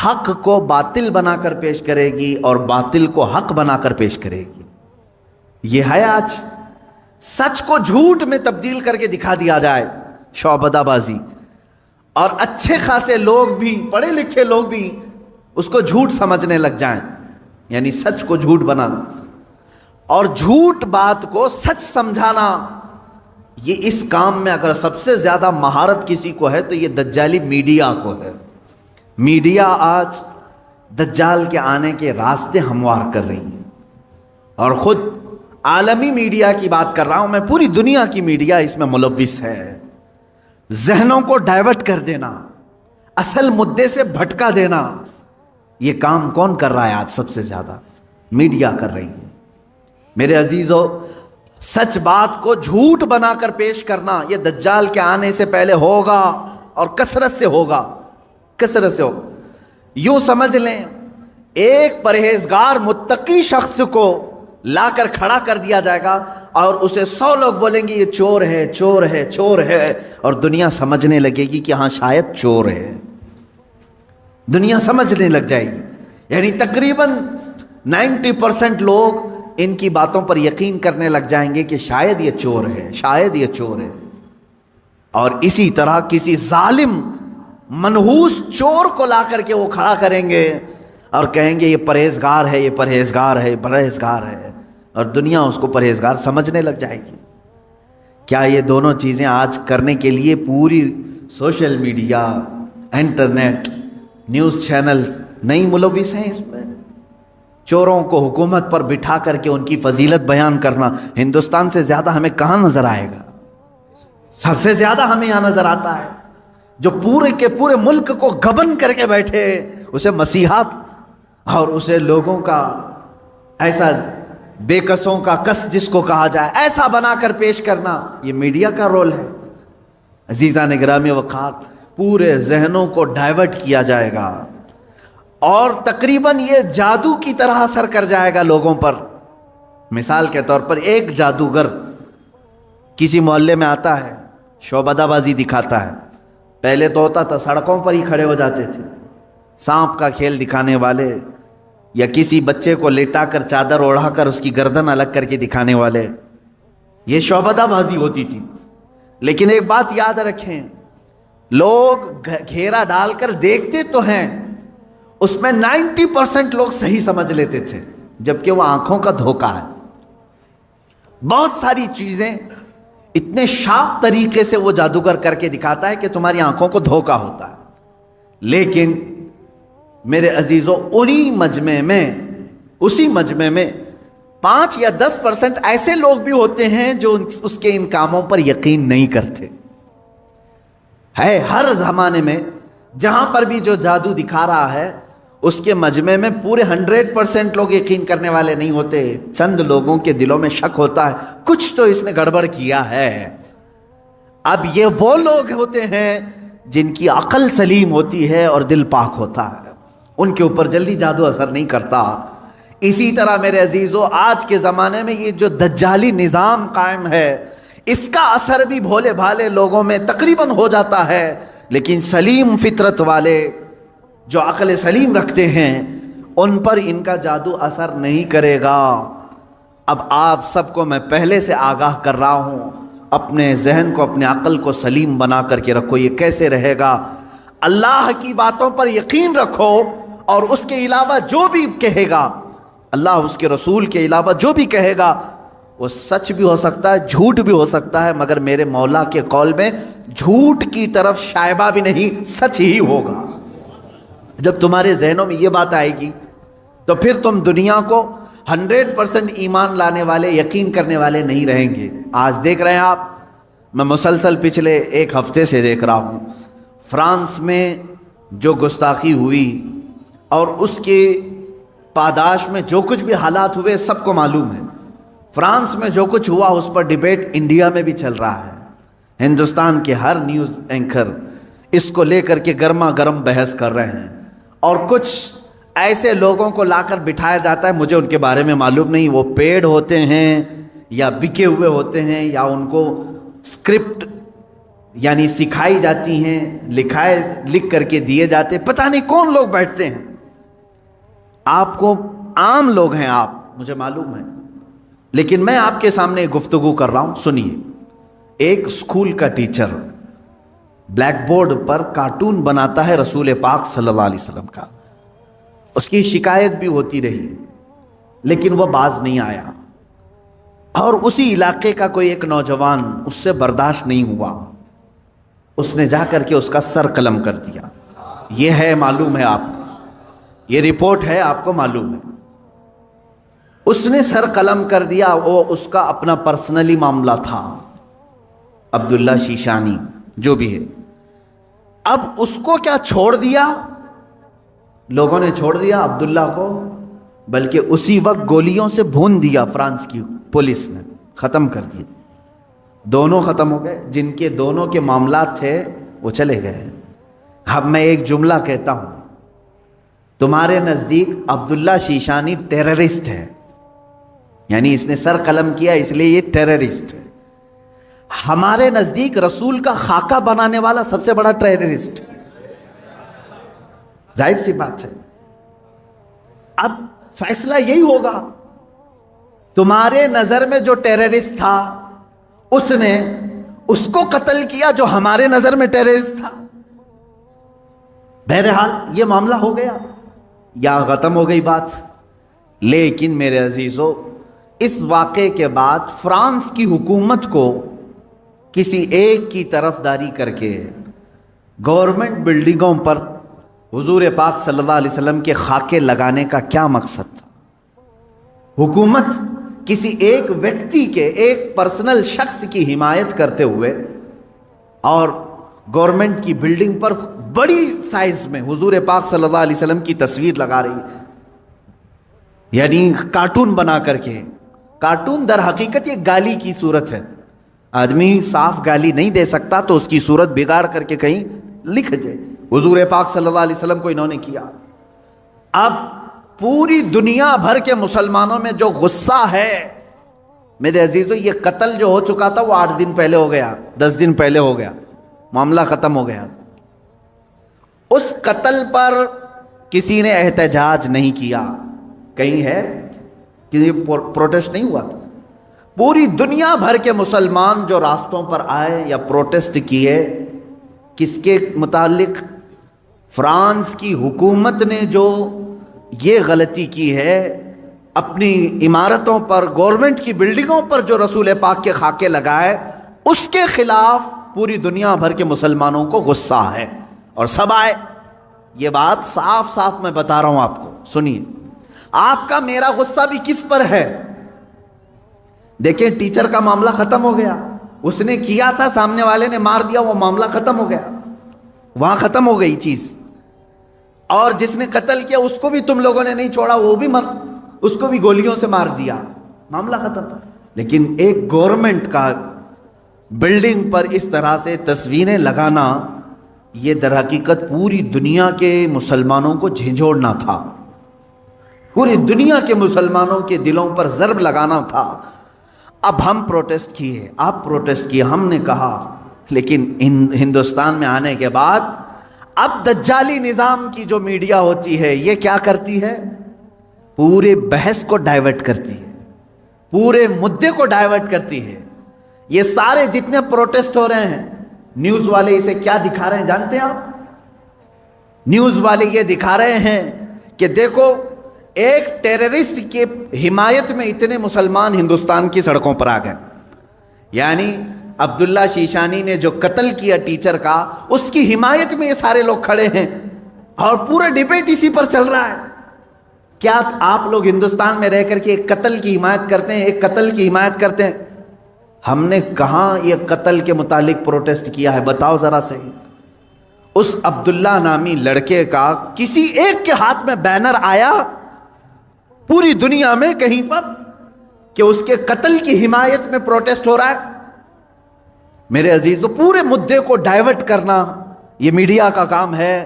حق کو باطل بنا کر پیش کرے گی اور باطل کو حق بنا کر پیش کرے گی۔ یہ ہے آج، سچ کو جھوٹ میں تبدیل کر کے دکھا دیا جائے، شعبدہ بازی، اور اچھے خاصے لوگ بھی، پڑھے لکھے لوگ بھی اس کو جھوٹ سمجھنے لگ جائیں، یعنی سچ کو جھوٹ بنانا اور جھوٹ بات کو سچ سمجھانا۔ یہ اس کام میں اگر سب سے زیادہ مہارت کسی کو ہے تو یہ دجالی میڈیا کو ہے۔ میڈیا آج دجال کے آنے کے راستے ہموار کر رہی ہے. اور خود عالمی میڈیا کی بات کر رہا ہوں میں، پوری دنیا کی میڈیا اس میں ملوث ہے. ذہنوں کو ڈائیورٹ کر دینا، اصل مدے سے بھٹکا دینا، یہ کام کون کر رہا ہے آج؟ سب سے زیادہ میڈیا کر رہی ہے. میرے عزیزو، سچ بات کو جھوٹ بنا کر پیش کرنا یہ دجال کے آنے سے پہلے ہوگا، اور کثرت سے ہوگا، کثرت سے ہوگا. یوں سمجھ لیں ایک پرہیزگار متقی شخص کو لا کر کھڑا کر دیا جائے گا اور اسے 100 لوگ بولیں گے یہ چور ہے، چور ہے، چور ہے، اور دنیا سمجھنے لگے گی کہ ہاں شاید چور ہے. دنیا سمجھنے لگ جائے گی. یعنی تقریباً 90% لوگ ان کی باتوں پر یقین کرنے لگ جائیں گے کہ شاید یہ چور ہے، شاید یہ چور ہے. اور اسی طرح کسی ظالم منحوس چور کو لا کر کے وہ کھڑا کریں گے اور کہیں گے یہ پرہیزگار ہے، یہ پرہیزگار ہے، یہ پرہیزگار ہے، اور دنیا اس کو پرہیزگار سمجھنے لگ جائے گی. کیا یہ دونوں چیزیں آج کرنے کے لیے پوری social media, internet, news channel نہیں ملوث ہیں اس میں؟ چوروں کو حکومت پر بٹھا کر کے ان کی فضیلت بیان کرنا ہندوستان سے زیادہ ہمیں کہاں نظر آئے گا؟ سب سے زیادہ ہمیں یہاں نظر آتا ہے. جو پورے کے پورے ملک کو گبن کر کے بیٹھے، اسے مسیحات اور اسے لوگوں کا ایسا بے کسوں کا کس جس کو کہا جائے ایسا بنا کر پیش کرنا، یہ میڈیا کا رول ہے. عزیزان گرامی وقار، پورے ذہنوں کو ڈائیورٹ کیا جائے گا اور تقریباً یہ جادو کی طرح اثر کر جائے گا لوگوں پر. مثال کے طور پر ایک جادوگر کسی محلے میں آتا ہے، شعبدہ بازی دکھاتا ہے. پہلے تو ہوتا تھا سڑکوں پر ہی کھڑے ہو جاتے تھے سانپ کا کھیل دکھانے والے، یا کسی بچے کو لیٹا کر چادر اوڑھا کر اس کی گردن الگ کر کے دکھانے والے، یہ شعبدہ بازی ہوتی تھی. لیکن ایک بات یاد رکھیں، لوگ گھیرا ڈال کر دیکھتے تو ہیں، اس میں 90% لوگ صحیح سمجھ لیتے تھے، جبکہ وہ آنکھوں کا دھوکہ ہے. بہت ساری چیزیں اتنے شارپ طریقے سے وہ جادوگر کر کے دکھاتا ہے کہ تمہاری آنکھوں کو دھوکہ ہوتا ہے. لیکن میرے عزیزو، اسی مجمع میں 5 یا 10% ایسے لوگ بھی ہوتے ہیں جو اس کے ان کاموں پر یقین نہیں کرتے. ہے ہر زمانے میں جہاں پر بھی جو جادو دکھا رہا ہے اس کے مجمع میں پورے 100% لوگ یقین کرنے والے نہیں ہوتے. چند لوگوں کے دلوں میں شک ہوتا ہے کچھ تو اس نے گڑبڑ کیا ہے. اب یہ وہ لوگ ہوتے ہیں جن کی عقل سلیم ہوتی ہے اور دل پاک ہوتا ہے، ان کے اوپر جلدی جادو اثر نہیں کرتا. اسی طرح میرے عزیزو، آج کے زمانے میں یہ جو دجالی نظام قائم ہے اس کا اثر بھی بھولے بھالے لوگوں میں تقریباً ہو جاتا ہے، لیکن سلیم فطرت والے جو عقل سلیم رکھتے ہیں ان پر ان کا جادو اثر نہیں کرے گا. اب آپ سب کو میں پہلے سے آگاہ کر رہا ہوں، اپنے ذہن کو، اپنے عقل کو سلیم بنا کر کے رکھو. یہ کیسے رہے گا؟ اللہ کی باتوں پر یقین رکھو، اور اس کے علاوہ جو بھی کہے گا، اللہ اس کے رسول کے علاوہ جو بھی کہے گا وہ سچ بھی ہو سکتا ہے، جھوٹ بھی ہو سکتا ہے، مگر میرے مولا کے قول میں جھوٹ کی طرف شائبہ بھی نہیں، سچ ہی ہوگا. جب تمہارے ذہنوں میں یہ بات آئے گی تو پھر تم دنیا کو 100% ایمان لانے والے، یقین کرنے والے نہیں رہیں گے. آج دیکھ رہے ہیں آپ، میں مسلسل پچھلے 1 ہفتے سے دیکھ رہا ہوں، فرانس میں جو گستاخی ہوئی اور اس کے پاداش میں جو کچھ بھی حالات ہوئے سب کو معلوم ہے. فرانس میں جو کچھ ہوا اس پر ڈیبیٹ انڈیا میں بھی چل رہا ہے. ہندوستان کے ہر نیوز اینکر اس کو لے کر کے گرما گرم بحث کر رہے ہیں، اور کچھ ایسے لوگوں کو لا کر بٹھایا جاتا ہے، مجھے ان کے بارے میں معلوم نہیں، وہ پیڈ ہوتے ہیں یا بکے ہوئے ہوتے ہیں، یا ان کو اسکرپٹ یعنی سکھائی جاتی ہیں، لکھ کر کے دیے جاتے، پتہ نہیں کون لوگ بیٹھتے ہیں. آپ کو عام لوگ ہیں آپ، مجھے معلوم ہے، لیکن میں آپ کے سامنے گفتگو کر رہا ہوں. سنیے، ایک اسکول کا ٹیچر بلیک بورڈ پر کارٹون بناتا ہے رسول پاک صلی اللہ علیہ وسلم کا. اس کی شکایت بھی ہوتی رہی لیکن وہ باز نہیں آیا، اور اسی علاقے کا کوئی ایک نوجوان اس سے برداشت نہیں ہوا، اس نے جا کر کے اس کا سر قلم کر دیا. یہ ہے، معلوم ہے آپ کو. یہ رپورٹ ہے، آپ کو معلوم ہے. اس نے سر قلم کر دیا، وہ اس کا اپنا پرسنلی معاملہ تھا، عبداللہ شیشانی جو بھی ہے. اب اس کو کیا چھوڑ دیا؟ لوگوں نے چھوڑ دیا عبداللہ کو، بلکہ اسی وقت گولیوں سے بھون دیا فرانس کی پولیس نے، ختم کر دیا. دونوں ختم ہو گئے، جن کے دونوں کے معاملات تھے وہ چلے گئے. اب میں ایک جملہ کہتا ہوں، تمہارے نزدیک عبداللہ شیشانی ٹیررسٹ ہے، یعنی اس نے سر قلم کیا اس لیے یہ ٹیررسٹ ہے. ہمارے نزدیک رسول کا خاکہ بنانے والا سب سے بڑا ٹیررسٹ، ظاہر سی بات ہے. اب فیصلہ یہی ہوگا، تمہارے نظر میں جو ٹیررسٹ تھا اس نے اس کو قتل کیا جو ہمارے نظر میں ٹیررسٹ تھا. بہرحال یہ معاملہ ہو گیا یا ختم ہو گئی بات. لیکن میرے عزیزو، اس واقعے کے بعد فرانس کی حکومت کو کسی ایک کی طرفداری کر کے گورنمنٹ بلڈنگوں پر حضور پاک صلی اللہ علیہ وسلم کے خاکے لگانے کا کیا مقصد تھا؟ حکومت کسی ایک ویکتی کے، ایک پرسنل شخص کی حمایت کرتے ہوئے اور گورنمنٹ کی بلڈنگ پر بڑی سائز میں حضور پاک صلی اللہ علیہ وسلم کی تصویر لگا رہی ہے، یعنی کارٹون بنا کر کے. کارٹون در حقیقت یہ گالی کی صورت ہے. آدمی صاف گالی نہیں دے سکتا تو اس کی صورت بگاڑ کر کے کہیں لکھ جائے. حضور پاک صلی اللہ علیہ وسلم کو انہوں نے کیا. اب پوری دنیا بھر کے مسلمانوں میں جو غصہ ہے میرے عزیزو، یہ قتل جو ہو چکا تھا وہ 8 دن پہلے ہو گیا، 10 دن پہلے ہو گیا، معاملہ ختم ہو گیا. اس قتل پر کسی نے احتجاج نہیں کیا، کہیں ہے کسی پروٹیسٹ نہیں ہوا. پوری دنیا بھر کے مسلمان جو راستوں پر آئے یا پروٹیسٹ کیے، کس کے متعلق؟ فرانس کی حکومت نے جو یہ غلطی کی ہے، اپنی عمارتوں پر، گورنمنٹ کی بلڈنگوں پر جو رسول پاک کے خاکے لگائے، اس کے خلاف پوری دنیا بھر کے مسلمانوں کو غصہ ہے اور سب آئے. یہ بات صاف صاف میں بتا رہا ہوں آپ کو، سنیے. آپ کا میرا غصہ بھی کس پر ہے؟ دیکھیں، ٹیچر کا معاملہ ختم ہو گیا، اس نے کیا تھا، سامنے والے نے مار دیا، وہ معاملہ ختم ہو گیا، وہاں ختم ہو گئی چیز. اور جس نے قتل کیا اس کو بھی تم لوگوں نے نہیں چھوڑا، وہ بھی اس کو بھی گولیوں سے مار دیا، معاملہ ختم. لیکن ایک گورنمنٹ کا بلڈنگ پر اس طرح سے تصویریں لگانا، یہ در حقیقت پوری دنیا کے مسلمانوں کو جھنجھوڑنا تھا، پوری دنیا کے مسلمانوں کے دلوں پر ضرب لگانا تھا. اب ہم پروٹیسٹ کیے، آپ پروٹیسٹ کیے، ہم نے کہا، لیکن ہندوستان میں آنے کے بعد اب دجالی نظام کی جو میڈیا ہوتی ہے یہ کیا کرتی ہے؟ پورے بحث کو ڈائیورٹ کرتی ہے، پورے مدے کو ڈائیورٹ کرتی ہے. یہ سارے جتنے پروٹیسٹ ہو رہے ہیں، نیوز والے اسے کیا دکھا رہے ہیں جانتے ہیں آپ؟ نیوز والے یہ دکھا رہے ہیں کہ دیکھو، ایک ٹیررسٹ کی حمایت میں اتنے مسلمان ہندوستان کی سڑکوں پر آ گئے. یعنی عبداللہ شیشانی نے جو قتل کیا ٹیچر کا، اس کی حمایت میں یہ سارے لوگ کھڑے ہیں اور پورا ڈیبیٹ اسی پر چل رہا ہے. کیا آپ لوگ ہندوستان میں رہ کر کے ایک قتل کی حمایت کرتے ہیں؟ ایک قتل کی حمایت کرتے ہیں؟ ہم نے کہاں یہ قتل کے متعلق پروٹیسٹ کیا ہے؟ بتاؤ ذرا سے. اس عبداللہ نامی لڑکے کا کسی ایک کے ہاتھ میں بینر آیا پوری دنیا میں کہیں پر کہ اس کے قتل کی حمایت میں پروٹیسٹ ہو رہا ہے؟ میرے عزیزو، پورے مدے کو ڈائیورٹ کرنا یہ میڈیا کا کام ہے،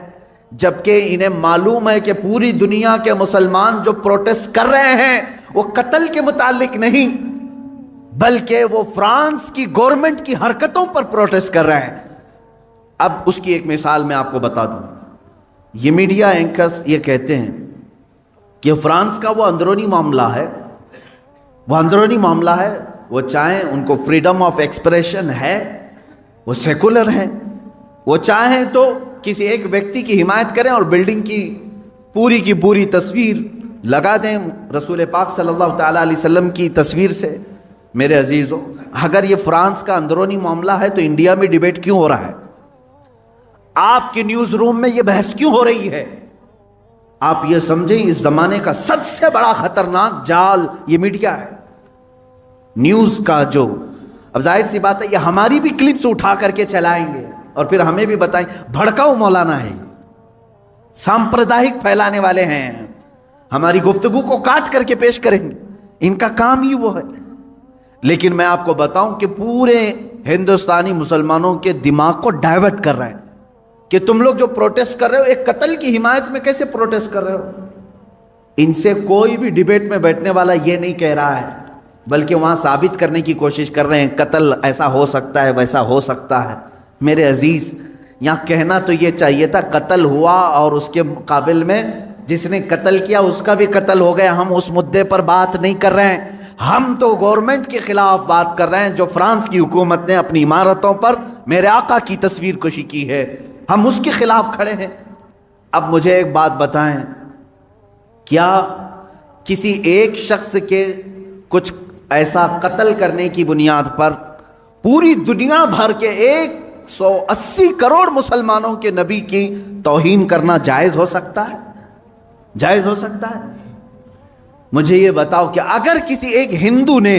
جبکہ انہیں معلوم ہے کہ پوری دنیا کے مسلمان جو پروٹیسٹ کر رہے ہیں وہ قتل کے متعلق نہیں، بلکہ وہ فرانس کی گورنمنٹ کی حرکتوں پر پروٹیسٹ کر رہے ہیں. اب اس کی ایک مثال میں آپ کو بتا دوں. یہ میڈیا اینکرز یہ کہتے ہیں کہ فرانس کا وہ اندرونی معاملہ ہے، وہ اندرونی معاملہ ہے، وہ چاہیں ان کو فریڈم آف ایکسپریشن ہے، وہ سیکولر ہیں، وہ چاہیں تو کسی ایک ویکتی کی حمایت کریں اور بلڈنگ کی پوری تصویر لگا دیں رسول پاک صلی اللہ تعالیٰ علیہ وسلم کی تصویر سے. میرے عزیزو، اگر یہ فرانس کا اندرونی معاملہ ہے تو انڈیا میں ڈیبیٹ کیوں ہو رہا ہے؟ آپ کے نیوز روم میں یہ بحث کیوں ہو رہی ہے؟ آپ یہ سمجھیں اس زمانے کا سب سے بڑا خطرناک جال یہ میڈیا ہے، نیوز کا جو، اب ظاہر سی بات ہے یہ ہماری بھی کلپس اٹھا کر کے چلائیں گے اور پھر ہمیں بھی بتائیں بھڑکاؤ مولانا ہے، سامپردائک پھیلانے والے ہیں، ہماری گفتگو کو کاٹ کر کے پیش کریں گے، ان کا کام ہی وہ ہے۔ لیکن میں آپ کو بتاؤں کہ پورے ہندوستانی مسلمانوں کے دماغ کو ڈائیورٹ کر رہے ہیں کہ تم لوگ جو پروٹیسٹ کر رہے ہو ایک قتل کی حمایت میں کیسے پروٹیسٹ کر رہے ہو۔ ان سے کوئی بھی ڈیبیٹ میں بیٹھنے والا یہ نہیں کہہ رہا ہے، بلکہ وہاں ثابت کرنے کی کوشش کر رہے ہیں قتل ایسا ہو سکتا ہے ویسا ہو سکتا ہے۔ میرے عزیز، یہاں کہنا تو یہ چاہیے تھا قتل ہوا اور اس کے مقابل میں جس نے قتل کیا اس کا بھی قتل ہو گیا، ہم اس مدعے پر بات نہیں کر رہے ہیں، ہم تو گورنمنٹ کے خلاف بات کر رہے ہیں جو فرانس کی حکومت نے اپنی عمارتوں پر میرے آقا کی تصویر کشی کی ہے، ہم اس کے خلاف کھڑے ہیں۔ اب مجھے ایک بات بتائیں، کیا کسی ایک شخص کے کچھ ایسا قتل کرنے کی بنیاد پر پوری دنیا بھر کے 180 کروڑ مسلمانوں کے نبی کی توہین کرنا جائز ہو سکتا ہے؟ جائز ہو سکتا ہے؟ مجھے یہ بتاؤ کہ اگر کسی ایک ہندو نے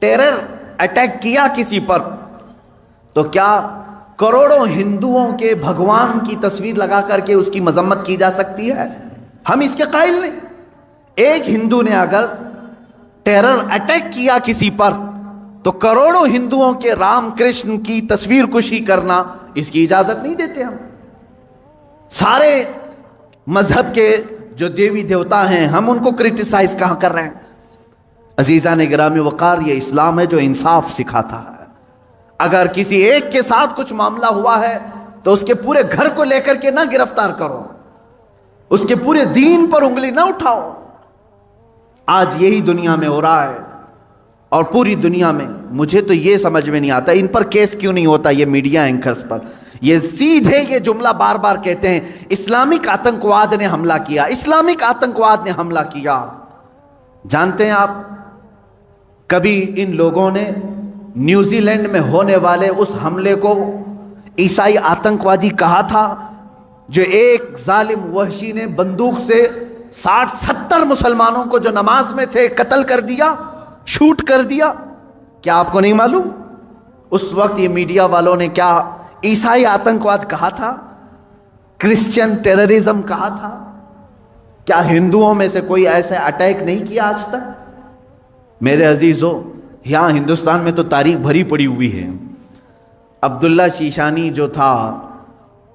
ٹیرر اٹیک کیا کسی پر تو کیا کروڑوں ہندوؤں کے بھگوان کی تصویر لگا کر کے اس کی مذمت کی جا سکتی ہے؟ ہم اس کے قائل نہیں۔ ایک ہندو نے اگر ٹیرر اٹیک کیا کسی پر تو کروڑوں ہندوؤں کے رام کرشن کی تصویر کشی کرنا اس کی اجازت نہیں دیتے ہم۔ سارے مذہب کے جو دیوی دیوتا ہیں ہم ان کو کرٹیسائز کہاں کر رہے ہیں؟ عزیزان گرامی وقار، یہ اسلام ہے جو انصاف سکھاتا ہے۔ اگر کسی ایک کے ساتھ کچھ معاملہ ہوا ہے تو اس کے پورے گھر کو لے کر کے نہ گرفتار کرو، اس کے پورے دین پر انگلی نہ اٹھاؤ۔ آج یہی دنیا میں ہو رہا ہے اور پوری دنیا میں۔ مجھے تو یہ سمجھ میں نہیں آتا ان پر کیس کیوں نہیں ہوتا، یہ میڈیا اینکرز پر۔ یہ سیدھے یہ جملہ بار بار کہتے ہیں اسلامک آتنکواد نے حملہ کیا، اسلامک آتنکواد نے حملہ کیا۔ جانتے ہیں آپ، کبھی ان لوگوں نے نیوزی لینڈ میں ہونے والے اس حملے کو عیسائی آتنکوادی کہا تھا جو ایک ظالم وحشی نے بندوق سے 60-70 مسلمانوں کو جو نماز میں تھے قتل کر دیا، شوٹ کر دیا؟ کیا آپ کو نہیں معلوم اس وقت یہ میڈیا والوں نے کیا عیسائی آتنکواد کہا تھا، کرسچن ٹیررزم کہا تھا؟ کیا ہندوؤں میں سے کوئی ایسے اٹیک نہیں کیا آج تک؟ میرے عزیزو، یہاں ہندوستان میں تو تاریخ بھری پڑی ہوئی ہے۔ عبداللہ شیشانی جو تھا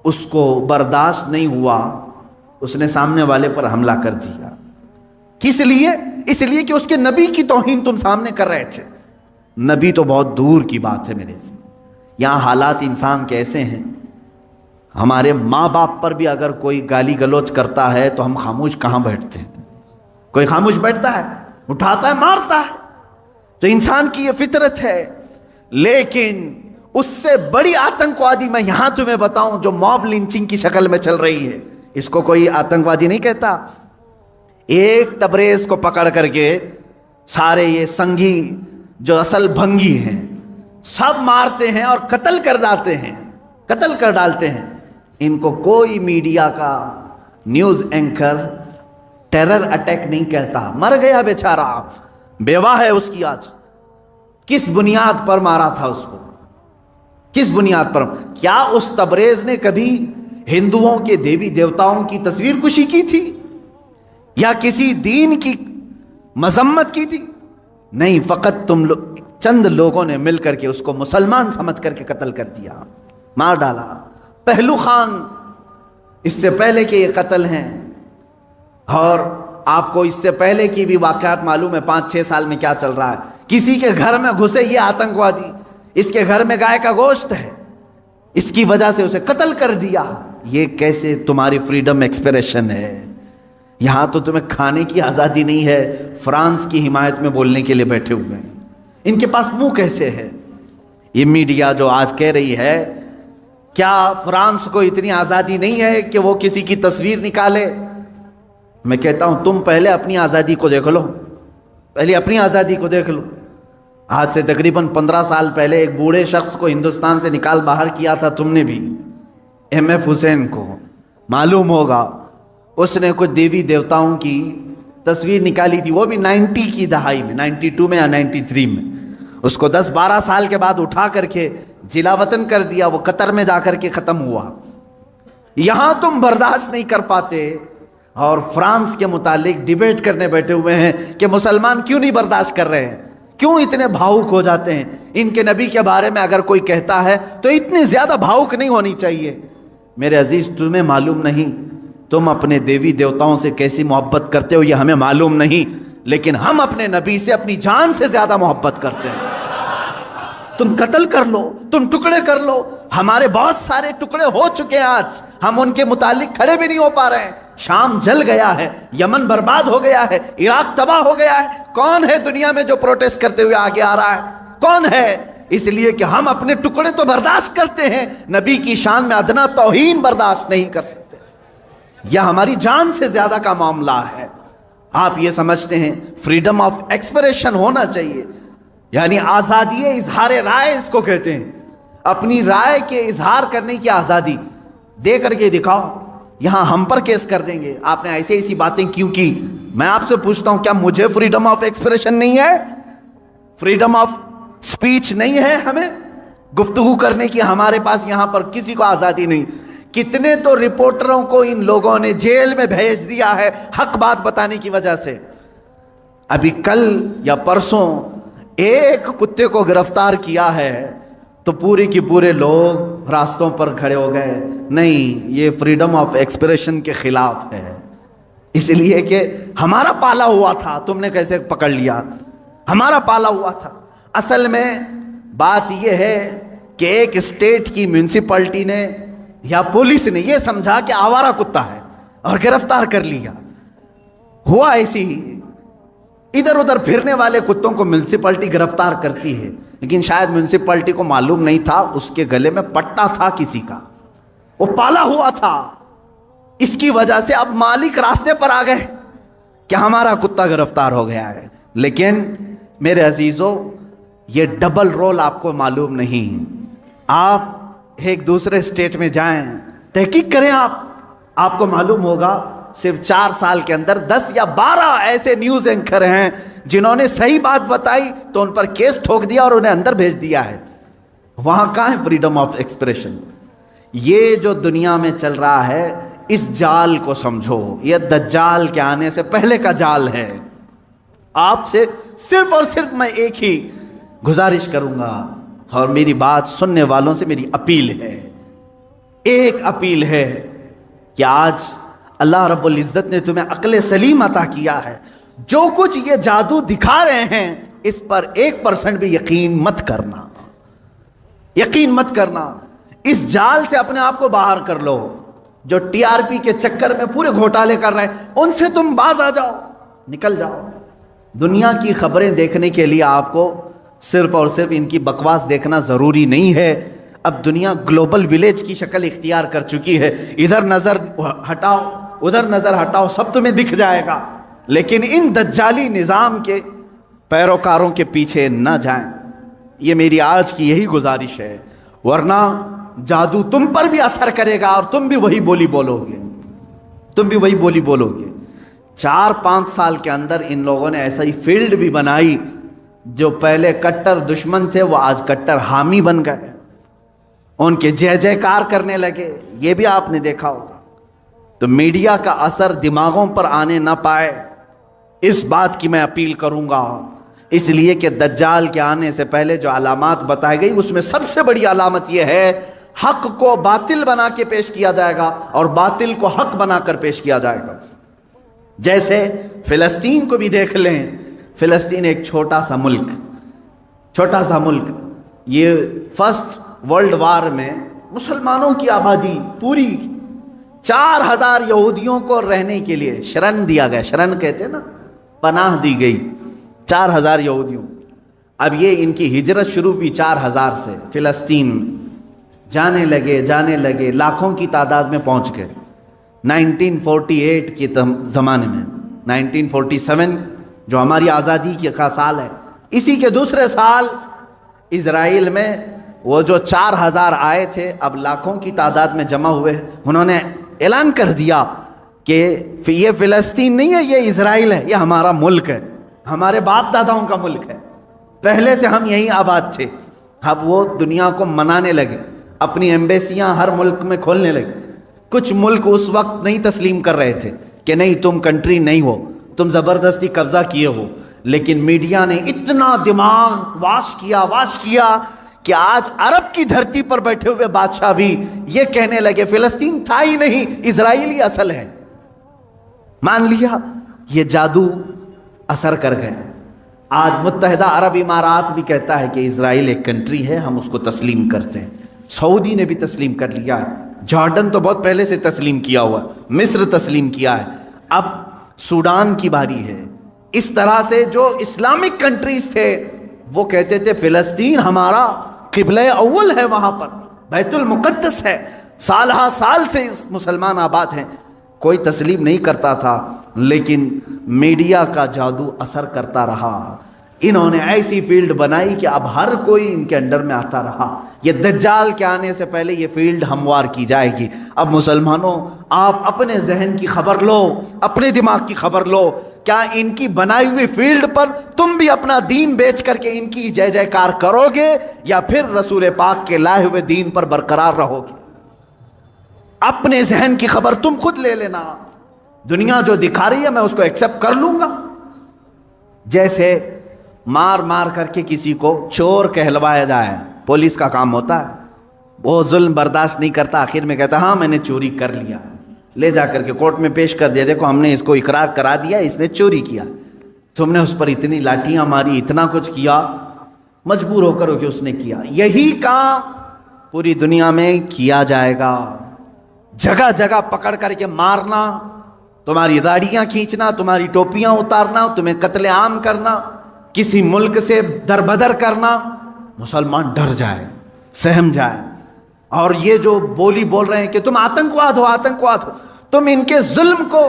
اس کو برداشت نہیں ہوا، اس نے سامنے والے پر حملہ کر دیا۔ کس لیے؟ اس لیے کہ اس کے نبی کی توہین تم سامنے کر رہے تھے۔ نبی تو بہت دور کی بات ہے میرے سے۔ یہاں حالات انسان کیسے ہیں، ہمارے ماں باپ پر بھی اگر کوئی گالی گلوچ کرتا ہے تو ہم خاموش کہاں بیٹھتے ہیں؟ کوئی خاموش بیٹھتا ہے؟ اٹھاتا ہے، مارتا ہے۔ تو انسان کی یہ فطرت ہے۔ لیکن اس سے بڑی آتنکوادی میں یہاں تمہیں بتاؤں جو موب لنچنگ کی شکل میں چل رہی ہے، اس کو کوئی آتنکوادی نہیں کہتا۔ ایک تبریز کو پکڑ کر کے سارے یہ سنگھی جو اصل بھنگی ہیں سب مارتے ہیں اور قتل کر ڈالتے ہیں۔ ان کو کوئی میڈیا کا نیوز اینکر ٹیرر اٹیک نہیں کہتا۔ مر گیا بیچارہ، بیوہ ہے اس کی آج۔ کس بنیاد پر مارا تھا اس کو؟ کس بنیاد پر؟ کیا اس تبریز نے کبھی ہندوؤں کے دیوی دیوتاؤں کی تصویر کشی کی تھی یا کسی دین کی مذمت کی تھی؟ نہیں، فقط چند لوگوں نے مل کر کے اس کو مسلمان سمجھ کر کے قتل کر دیا، مار ڈالا۔ پہلو خان اس سے پہلے کہ یہ قتل ہیں، اور آپ کو اس سے پہلے کی بھی واقعات معلوم ہے 5-6 سال میں کیا چل رہا ہے۔ کسی کے گھر میں گھسے یہ آتنکوادی، اس کے گھر میں گائے کا گوشت ہے، اس کی وجہ سے اسے قتل کر دیا۔ یہ کیسے تمہاری فریڈم ایکسپریشن ہے؟ یہاں تو تمہیں کھانے کی آزادی نہیں ہے، فرانس کی حمایت میں بولنے کے لیے بیٹھے ہوئے ہیں۔ ان کے پاس منہ کیسے ہے؟ یہ میڈیا جو آج کہہ رہی ہے، کیا فرانس کو اتنی آزادی نہیں ہے کہ وہ کسی کی تصویر نکالے؟ میں کہتا ہوں تم پہلے اپنی آزادی کو دیکھ لو، پہلے اپنی آزادی کو دیکھ لو۔ آج سے تقریباً 15 سال پہلے ایک بوڑھے شخص کو ہندوستان سے باہر کیا تھا تم نے بھی، ایم ایف حسین کو، معلوم ہوگا اس نے کچھ دیوی دیوتاؤں کی تصویر نکالی تھی، وہ بھی 90 کی دہائی میں، 92 میں یا 93 میں. اس کو 10-12 سال کے بعد اٹھا کر کے جلا وطن کر دیا، وہ قطر میں جا کر کے ختم ہوا. یہاں تم برداشت نہیں کر پاتے اور فرانس کے متعلق ڈیبیٹ کرنے بیٹھے ہوئے ہیں کہ مسلمان کیوں نہیں برداشت کر رہے ہیں، کیوں اتنے بھاؤک ہو جاتے ہیں. ان کے نبی کے بارے میں اگر کوئی کہتا ہے تو اتنے زیادہ بھاؤک نہیں ہونی چاہیے. میرے عزیز، تمہیں معلوم نہیں تم اپنے دیوی دیوتاؤں سے کیسی محبت کرتے ہو، یہ ہمیں معلوم نہیں، لیکن ہم اپنے نبی سے اپنی جان سے زیادہ محبت کرتے ہیں. تم قتل کر لو، تم ٹکڑے کر لو، ہمارے بہت سارے ٹکڑے ہو چکے ہیں، آج ہم ان کے متعلق کھڑے بھی نہیں ہو پا رہے ہیں. شام جل گیا ہے، یمن برباد ہو گیا ہے، عراق تباہ ہو گیا ہے. کون ہے دنیا میں جو پروٹیسٹ کرتے ہوئے آگے آ رہا ہے؟ کون ہے؟ اس لیے کہ ہم اپنے ٹکڑے تو برداشت کرتے ہیں، نبی کی شان میں ادنا توہین برداشت نہیں کر سکتے. یہ ہماری جان سے زیادہ کا معاملہ ہے. آپ یہ سمجھتے ہیں فریڈم آف ایکسپریشن ہونا چاہیے، یعنی آزادی اظہار رائے اس کو کہتے ہیں، اپنی رائے کے اظہار کرنے کی آزادی. دے کر کے دکھاؤ، یہاں ہم پر کیس کر دیں گے آپ نے ایسی ایسی باتیں کیوں کی. میں آپ سے پوچھتا ہوں، کیا مجھے فریڈم آف ایکسپریشن نہیں ہے؟ فریڈم آف سپیچ نہیں ہے؟ ہمیں گفتگو کرنے کی ہمارے پاس یہاں پر کسی کو آزادی نہیں. کتنے تو رپورٹروں کو ان لوگوں نے جیل میں بھیج دیا ہے حق بات بتانے کی وجہ سے. ابھی کل یا پرسوں ایک کتے کو گرفتار کیا ہے تو پورے کی پورے لوگ راستوں پر کھڑے ہو گئے. نہیں، یہ فریڈم آف ایکسپریشن کے خلاف ہے، اس لیے کہ ہمارا پالا ہوا تھا، تم نے کیسے پکڑ لیا؟ ہمارا پالا ہوا تھا. اصل میں بات یہ ہے کہ ایک اسٹیٹ کی میونسپلٹی نے یا پولیس نے یہ سمجھا کہ آوارہ کتا ہے اور گرفتار کر لیا. ہوا ایسی ہی، ادھر ادھر پھرنے والے کتوں کو میونسپلٹی گرفتار کرتی ہے، لیکن شاید میونسپلٹی کو معلوم نہیں تھا اس کے گلے میں پٹا تھا کسی کا، وہ پالا ہوا تھا. اس کی وجہ سے اب مالک راستے پر آ گئے کہ ہمارا کتا گرفتار ہو گیا ہے. لیکن میرے عزیزو، یہ ڈبل رول آپ کو معلوم نہیں. آپ ایک دوسرے اسٹیٹ میں جائیں، تحقیق کریں، آپ کو معلوم ہوگا صرف 4 سال کے اندر 10 یا 12 ایسے نیوز اینکر ہیں جنہوں نے صحیح بات بتائی تو ان پر کیس ٹھوک دیا اور انہیں اندر بھیج دیا ہے. وہاں کہاں ہے فریڈم آف ایکسپریشن؟ یہ جو دنیا میں چل رہا ہے، اس جال کو سمجھو، یہ دجال کے آنے سے پہلے کا جال ہے. آپ سے صرف اور صرف میں ایک ہی گزارش کروں گا، اور میری بات سننے والوں سے میری اپیل ہے، ایک اپیل ہے کہ آج اللہ رب العزت نے تمہیں عقل سلیم عطا کیا ہے. جو کچھ یہ جادو دکھا رہے ہیں اس پر 1% بھی یقین مت کرنا، یقین مت کرنا. اس جال سے اپنے آپ کو باہر کر لو. جو TRP کے چکر میں پورے گھوٹالے کر رہے ہیں ان سے تم باز آ جاؤ، نکل جاؤ. دنیا کی خبریں دیکھنے کے لیے آپ کو صرف اور صرف ان کی بکواس دیکھنا ضروری نہیں ہے. اب دنیا گلوبل ولیج کی شکل اختیار کر چکی ہے. ادھر نظر ہٹاؤ، ادھر نظر ہٹاؤ، سب تمہیں دکھ جائے گا. لیکن ان دجالی نظام کے پیروکاروں کے پیچھے نہ جائیں، یہ میری آج کی یہی گزارش ہے. ورنہ جادو تم پر بھی اثر کرے گا اور تم بھی وہی بولی بولو گے، تم بھی وہی بولی بولو گے. 4-5 سال کے اندر ان لوگوں نے ایسا ہی فیلڈ بھی بنائی، جو پہلے کٹر دشمن تھے وہ آج کٹر حامی بن گئے، ان کے جے جے کار کرنے لگے. یہ بھی آپ نے دیکھا ہوگا. تو میڈیا کا اثر دماغوں پر آنے نہ پائے، اس بات کی میں اپیل کروں گا. اس لیے کہ دجال کے آنے سے پہلے جو علامات بتائی گئی اس میں سب سے بڑی علامت یہ ہے، حق کو باطل بنا کے پیش کیا جائے گا اور باطل کو حق بنا کر پیش کیا جائے گا. جیسے فلسطین کو بھی دیکھ لیں. فلسطین ایک چھوٹا سا ملک، یہ فرسٹ ورلڈ وار میں مسلمانوں کی آبادی پوری 4000 یہودیوں کو رہنے کے لیے شرن دیا گیا. شرن کہتے ہیں نا، پناہ دی گئی 4000 یہودیوں. اب یہ ان کی ہجرت شروع ہوئی 4000 سے، فلسطین جانے لگے لاکھوں کی تعداد میں پہنچ گئے. 1948 کے زمانے میں 1947 جو ہماری آزادی کا سال ہے، اسی کے دوسرے سال اسرائیل میں وہ جو 4000 آئے تھے اب لاکھوں کی تعداد میں جمع ہوئے. انہوں نے اعلان کر دیا کہ یہ فلسطین نہیں ہے، یہ اسرائیل ہے، یہ ہمارا ملک ہے، ہمارے باپ داداؤں کا ملک ہے، پہلے سے ہم یہیں آباد تھے۔ اب وہ دنیا کو منانے لگے، اپنی ایمبیسیاں ہر ملک میں کھولنے لگے۔ کچھ ملک اس وقت نہیں تسلیم کر رہے تھے کہ نہیں تم کنٹری نہیں ہو، تم زبردستی قبضہ کیے ہو، لیکن میڈیا نے اتنا دماغ واش کیا کہ آج عرب کی دھرتی پر بیٹھے ہوئے بادشاہ بھی یہ کہنے لگے فلسطین تھا ہی نہیں، اسرائیلی اصل ہے۔ مان لیا، یہ جادو اثر کر گئے۔ آج متحدہ عرب امارات بھی کہتا ہے کہ اسرائیل ایک کنٹری ہے، ہم اس کو تسلیم کرتے ہیں۔ سعودی نے بھی تسلیم کر لیا ہے، جارڈن تو بہت پہلے سے تسلیم کیا ہوا ہے، مصر تسلیم کیا ہے، اب سوڈان کی باری ہے۔ اس طرح سے جو اسلامک کنٹریز تھے وہ کہتے تھے فلسطین ہمارا قبلہ اول ہے، وہاں پر بیت المقدس ہے، سالہ سال سے مسلمان آباد ہیں۔ کوئی تسلیم نہیں کرتا تھا، لیکن میڈیا کا جادو اثر کرتا رہا۔ انہوں نے ایسی فیلڈ بنائی کہ اب ہر کوئی ان کے انڈر میں آتا رہا۔ یہ دجال کے آنے سے پہلے یہ فیلڈ ہموار کی جائے گی۔ اب مسلمانوں، آپ اپنے ذہن کی خبر لو، اپنے دماغ کی خبر لو، کیا ان کی بنائی ہوئی فیلڈ پر تم بھی اپنا دین بیچ کر کے ان کی جے جے کار کرو گے، یا پھر رسول پاک کے لائے ہوئے دین پر برقرار رہو گے؟ اپنے ذہن کی خبر تم خود لے لینا۔ دنیا جو دکھا رہی ہے میں اس کو ایکسپٹ کر لوں گا۔ جیسے مار مار کر کے کسی کو چور کہلوایا جائے، پولیس کا کام ہوتا ہے، وہ ظلم برداشت نہیں کرتا، آخر میں کہتا ہاں میں نے چوری کر لیا، لے جا کر کے کورٹ میں پیش کر دیا، دیکھو ہم نے اس کو اقرار کرا دیا اس نے چوری کیا، تم نے اس پر اتنی لاٹیاں ماری، اتنا کچھ کیا، مجبور ہو کر کہ اس نے کیا۔ یہی کام پوری دنیا میں کیا جائے گا، جگہ جگہ پکڑ کر کے مارنا، تمہاری داڑیاں کھینچنا، تمہاری ٹوپیاں اتارنا، تمہیں قتل عام کرنا، کسی ملک سے دربدر کرنا، مسلمان ڈر جائے، سہم جائے۔ اور یہ جو بولی بول رہے ہیں کہ تم آتنکواد ہو، آتنکواد ہو، تم ان کے ظلم کو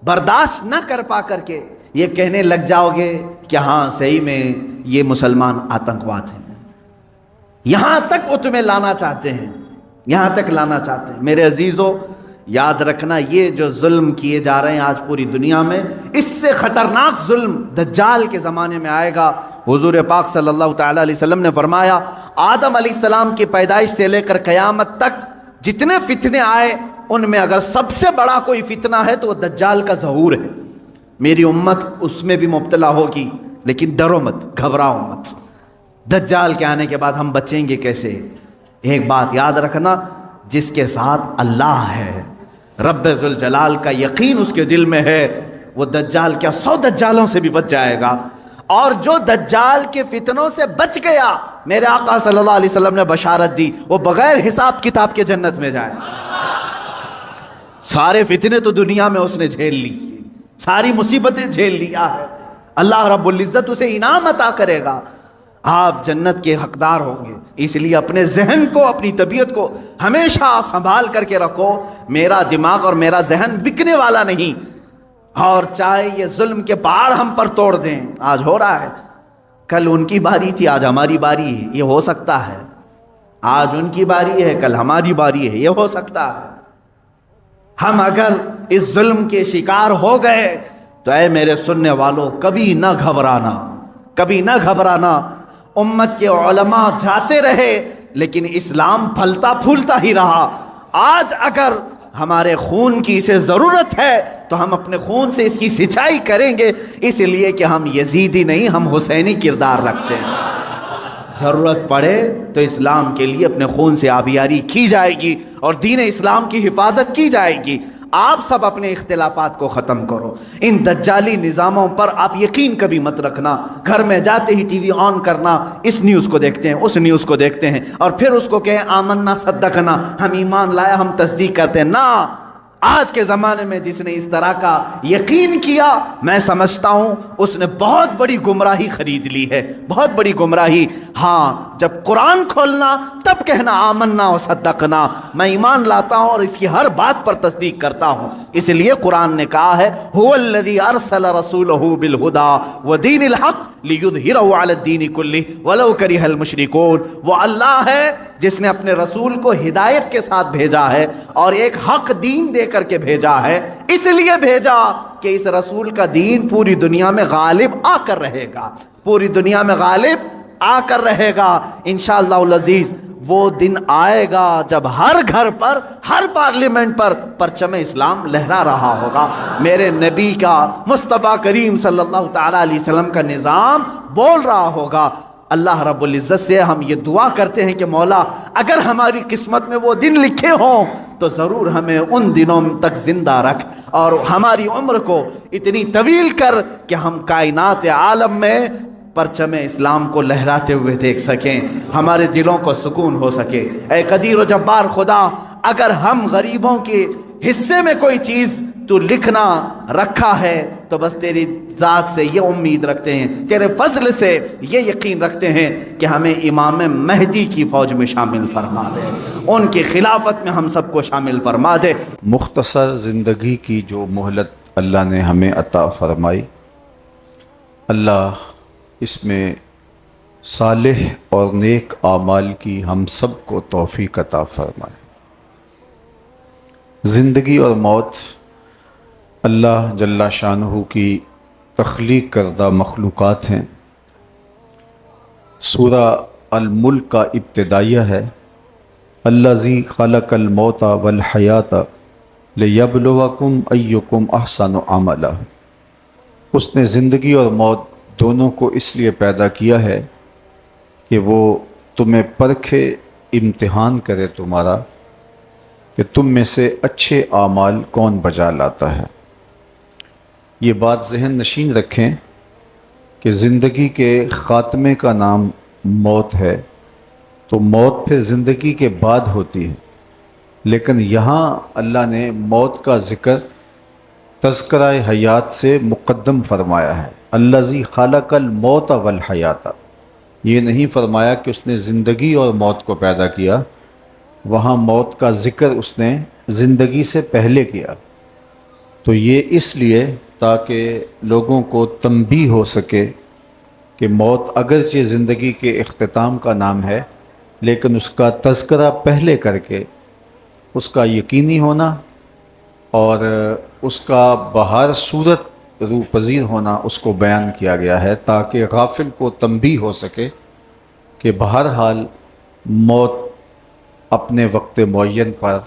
برداشت نہ کر پا کر کے یہ کہنے لگ جاؤ گے کہ ہاں صحیح میں یہ مسلمان آتنکواد ہیں۔ یہاں تک وہ تمہیں لانا چاہتے ہیں، یہاں تک لانا چاہتے ہیں۔ میرے عزیزو، یاد رکھنا یہ جو ظلم کیے جا رہے ہیں آج پوری دنیا میں، اس سے خطرناک ظلم دجال کے زمانے میں آئے گا۔ حضور پاک صلی اللہ تعالیٰ علیہ وسلم نے فرمایا آدم علیہ السلام کی پیدائش سے لے کر قیامت تک جتنے فتنے آئے ان میں اگر سب سے بڑا کوئی فتنہ ہے تو وہ دجال کا ظہور ہے۔ میری امت اس میں بھی مبتلا ہوگی، لیکن ڈرو مت، گھبراؤ مت۔ دجال کے آنے کے بعد ہم بچیں گے کیسے؟ ایک بات یاد رکھنا، جس کے ساتھ اللہ ہے، رب ذوالجلال کا یقین اس کے دل میں ہے، وہ دجال کیا 100 دجالوں سے بھی بچ جائے گا۔ اور جو دجال کے فتنوں سے بچ گیا، میرے آقا صلی اللہ علیہ وسلم نے بشارت دی، وہ بغیر حساب کتاب کے جنت میں جائے۔ سارے فتنے تو دنیا میں اس نے جھیل لی، ساری مصیبتیں جھیل لیا ہے، اللہ رب العزت اسے انعام عطا کرے گا، آپ جنت کے حقدار ہوں گے۔ اس لیے اپنے ذہن کو، اپنی طبیعت کو ہمیشہ سنبھال کر کے رکھو۔ میرا دماغ اور میرا ذہن بکنے والا نہیں، اور چاہے یہ ظلم کے پہاڑ ہم پر توڑ دیں، آج ہو رہا ہے، کل ان کی باری تھی، آج ہماری باری ہے، یہ ہو سکتا ہے۔ آج ان کی باری ہے، کل ہماری باری ہے، یہ ہو سکتا ہے۔ ہم اگر اس ظلم کے شکار ہو گئے تو اے میرے سننے والوں، کبھی نہ گھبرانا، کبھی نہ گھبرانا۔ امت کے علماء جاتے رہے لیکن اسلام پھلتا پھولتا ہی رہا۔ آج اگر ہمارے خون کی اسے ضرورت ہے تو ہم اپنے خون سے اس کی سچائی کریں گے، اس لیے کہ ہم یزیدی نہیں، ہم حسینی کردار رکھتے ہیں۔ ضرورت پڑے تو اسلام کے لیے اپنے خون سے آبیاری کی جائے گی اور دین اسلام کی حفاظت کی جائے گی۔ آپ سب اپنے اختلافات کو ختم کرو، ان دجالی نظاموں پر آپ یقین کبھی مت رکھنا۔ گھر میں جاتے ہی ٹی وی آن کرنا، اس نیوز کو دیکھتے ہیں، اس نیوز کو دیکھتے ہیں، اور پھر اس کو کہیں آمنا صدقنا، ہم ایمان لایا، ہم تصدیق کرتے ہیں۔ نہ، آج کے زمانے میں جس نے اس طرح کا یقین کیا، میں سمجھتا ہوں اس نے بہت بڑی گمراہی خرید لی ہے، بہت بڑی گمراہی۔ ہاں، جب قرآن کھولنا تب کہنا آمنا و صدقنا، میں ایمان لاتا ہوں اور اس کی ہر بات پر تصدیق کرتا ہوں۔ اس لیے قرآن نے کہا ہے هو الذی ارسل رسولہ بالہدی ودین الحق لیظہرہ علی الدین کلہ ولو کرہ المشرکون۔ وہ اللہ ہے جس نے اپنے رسول کو ہدایت کے ساتھ بھیجا ہے اور ایک حق دین دے کر کے بھیجا ہے، اس لیے بھیجا کہ اس رسول کا دین پوری دنیا میں غالب آ کر رہے گا، پوری دنیا میں غالب آ کر رہے گا انشاءاللہ العزیز۔ وہ دن آئے گا جب ہر گھر پر، ہر پارلیمنٹ پر پرچم اسلام لہرا رہا ہوگا، میرے نبی کا، مصطفیٰ کریم صلی اللہ تعالیٰ علیہ وسلم کا نظام بول رہا ہوگا۔ اللہ رب العزت سے ہم یہ دعا کرتے ہیں کہ مولا اگر ہماری قسمت میں وہ دن لکھے ہوں تو ضرور ہمیں ان دنوں تک زندہ رکھ اور ہماری عمر کو اتنی طویل کر کہ ہم کائنات عالم میں پرچم اسلام کو لہراتے ہوئے دیکھ سکیں، ہمارے دلوں کو سکون ہو سکے۔ اے قدیر و جبار خدا، اگر ہم غریبوں کے حصے میں کوئی چیز تو لکھنا رکھا ہے تو بس تیری ذات سے یہ امید رکھتے ہیں، تیرے فضل سے یہ یقین رکھتے ہیں کہ ہمیں امام مہدی کی فوج میں شامل فرما دے، ان کی خلافت میں ہم سب کو شامل فرما دے۔ مختصر زندگی کی جو مہلت اللہ نے ہمیں عطا فرمائی، اللہ اس میں صالح اور نیک اعمال کی ہم سب کو توفیق عطا فرمائے۔ زندگی اور موت اللہ جل شانہ کی تخلیق کردہ مخلوقات ہیں۔ سورہ الملک کا ابتدائیہ ہے، الذی خلق الموت والحیات لیبلوکم ایکم احسن عملا۔ اس نے زندگی اور موت دونوں کو اس لیے پیدا کیا ہے کہ وہ تمہیں پرکھے، امتحان کرے تمہارا کہ تم میں سے اچھے اعمال کون بجا لاتا ہے۔ یہ بات ذہن نشین رکھیں کہ زندگی کے خاتمے کا نام موت ہے، تو موت پھر زندگی کے بعد ہوتی ہے، لیکن یہاں اللہ نے موت کا ذکر تذکرہ حیات سے مقدم فرمایا ہے۔ الذی خلق الموت والحیات، یہ نہیں فرمایا کہ اس نے زندگی اور موت کو پیدا کیا، وہاں موت کا ذکر اس نے زندگی سے پہلے کیا۔ تو یہ اس لیے تاکہ لوگوں کو تنبیہ ہو سکے کہ موت اگرچہ زندگی کے اختتام کا نام ہے، لیکن اس کا تذکرہ پہلے کر کے اس کا یقینی ہونا اور اس کا بہر صورت روح پذیر ہونا اس کو بیان کیا گیا ہے، تاکہ غافل کو تنبیہ ہو سکے کہ بہرحال موت اپنے وقت معین پر